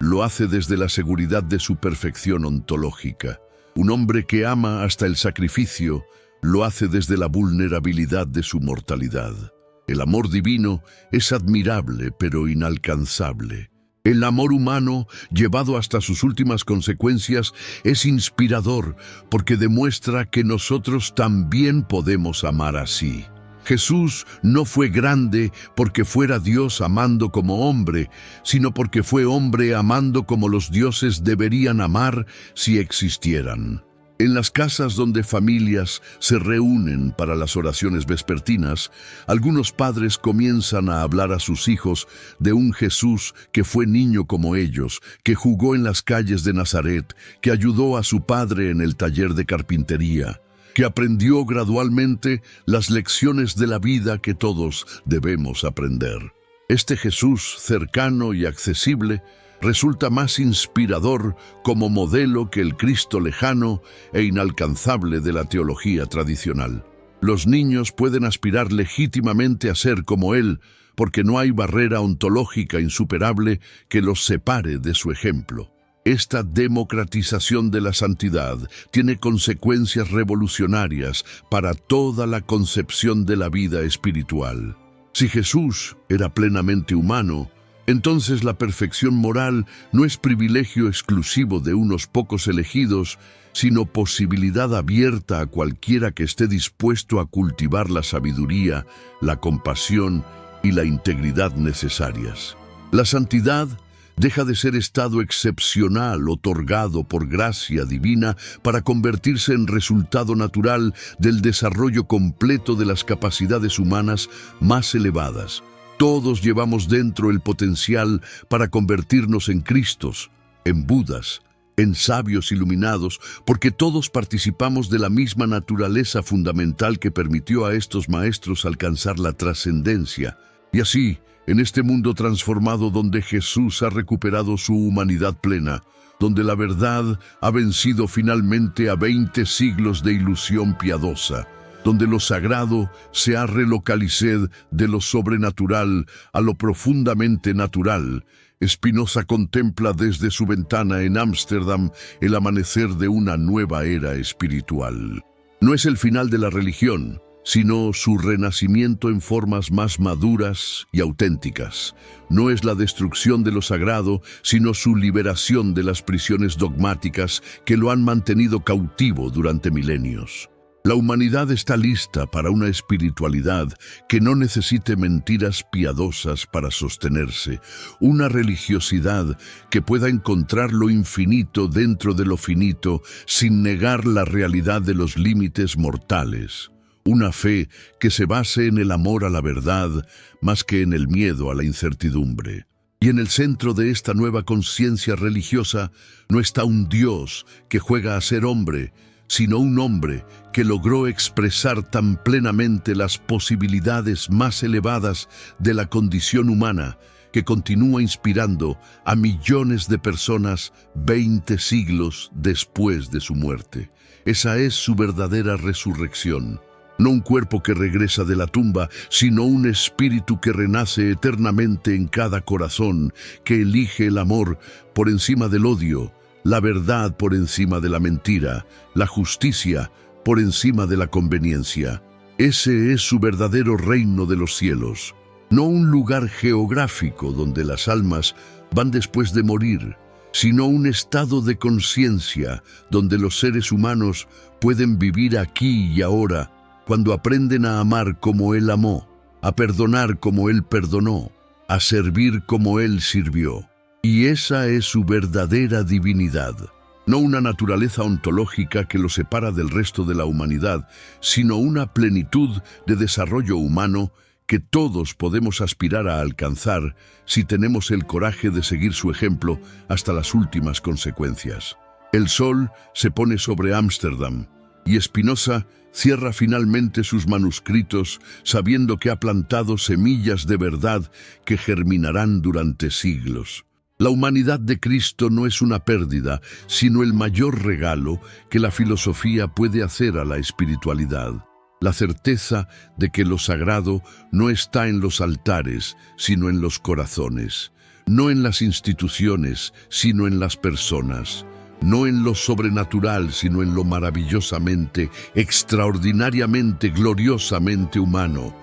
lo hace desde la seguridad de su perfección ontológica. Un hombre que ama hasta el sacrificio lo hace desde la vulnerabilidad de su mortalidad. El amor divino es admirable pero inalcanzable. El amor humano, llevado hasta sus últimas consecuencias, es inspirador porque demuestra que nosotros también podemos amar así. Jesús no fue grande porque fuera Dios amando como hombre, sino porque fue hombre amando como los dioses deberían amar si existieran. En las casas donde familias se reúnen para las oraciones vespertinas, algunos padres comienzan a hablar a sus hijos de un Jesús que fue niño como ellos, que jugó en las calles de Nazaret, que ayudó a su padre en el taller de carpintería, que aprendió gradualmente las lecciones de la vida que todos debemos aprender. Este Jesús cercano y accesible resulta más inspirador como modelo que el Cristo lejano e inalcanzable de la teología tradicional. Los niños pueden aspirar legítimamente a ser como Él, porque no hay barrera ontológica insuperable que los separe de su ejemplo. Esta democratización de la santidad tiene consecuencias revolucionarias para toda la concepción de la vida espiritual. Si Jesús era plenamente humano, entonces la perfección moral no es privilegio exclusivo de unos pocos elegidos, sino posibilidad abierta a cualquiera que esté dispuesto a cultivar la sabiduría, la compasión y la integridad necesarias. La santidad deja de ser estado excepcional otorgado por gracia divina para convertirse en resultado natural del desarrollo completo de las capacidades humanas más elevadas. Todos llevamos dentro el potencial para convertirnos en Cristos, en Budas, en sabios iluminados, porque todos participamos de la misma naturaleza fundamental que permitió a estos maestros alcanzar la trascendencia. Y así, en este mundo transformado donde Jesús ha recuperado su humanidad plena, donde la verdad ha vencido finalmente a 20 siglos de ilusión piadosa, donde lo sagrado se ha relocalizado de lo sobrenatural a lo profundamente natural, Spinoza contempla desde su ventana en Ámsterdam el amanecer de una nueva era espiritual. No es el final de la religión, sino su renacimiento en formas más maduras y auténticas. No es la destrucción de lo sagrado, sino su liberación de las prisiones dogmáticas que lo han mantenido cautivo durante milenios. La humanidad está lista para una espiritualidad que no necesite mentiras piadosas para sostenerse, una religiosidad que pueda encontrar lo infinito dentro de lo finito sin negar la realidad de los límites mortales. Una fe que se base en el amor a la verdad más que en el miedo a la incertidumbre. Y en el centro de esta nueva conciencia religiosa no está un Dios que juega a ser hombre, sino un hombre que logró expresar tan plenamente las posibilidades más elevadas de la condición humana, que continúa inspirando a millones de personas 20 siglos después de su muerte. Esa es su verdadera resurrección. No un cuerpo que regresa de la tumba, sino un espíritu que renace eternamente en cada corazón, que elige el amor por encima del odio, la verdad por encima de la mentira, la justicia por encima de la conveniencia. Ese es su verdadero reino de los cielos, no un lugar geográfico donde las almas van después de morir, sino un estado de conciencia donde los seres humanos pueden vivir aquí y ahora, cuando aprenden a amar como Él amó, a perdonar como Él perdonó, a servir como Él sirvió. Y esa es su verdadera divinidad, no una naturaleza ontológica que lo separa del resto de la humanidad, sino una plenitud de desarrollo humano que todos podemos aspirar a alcanzar si tenemos el coraje de seguir su ejemplo hasta las últimas consecuencias. El sol se pone sobre Ámsterdam y Spinoza cierra finalmente sus manuscritos sabiendo que ha plantado semillas de verdad que germinarán durante siglos. La humanidad de Cristo no es una pérdida, sino el mayor regalo que la filosofía puede hacer a la espiritualidad. La certeza de que lo sagrado no está en los altares, sino en los corazones. No en las instituciones, sino en las personas. No en lo sobrenatural, sino en lo maravillosamente, extraordinariamente, gloriosamente humano.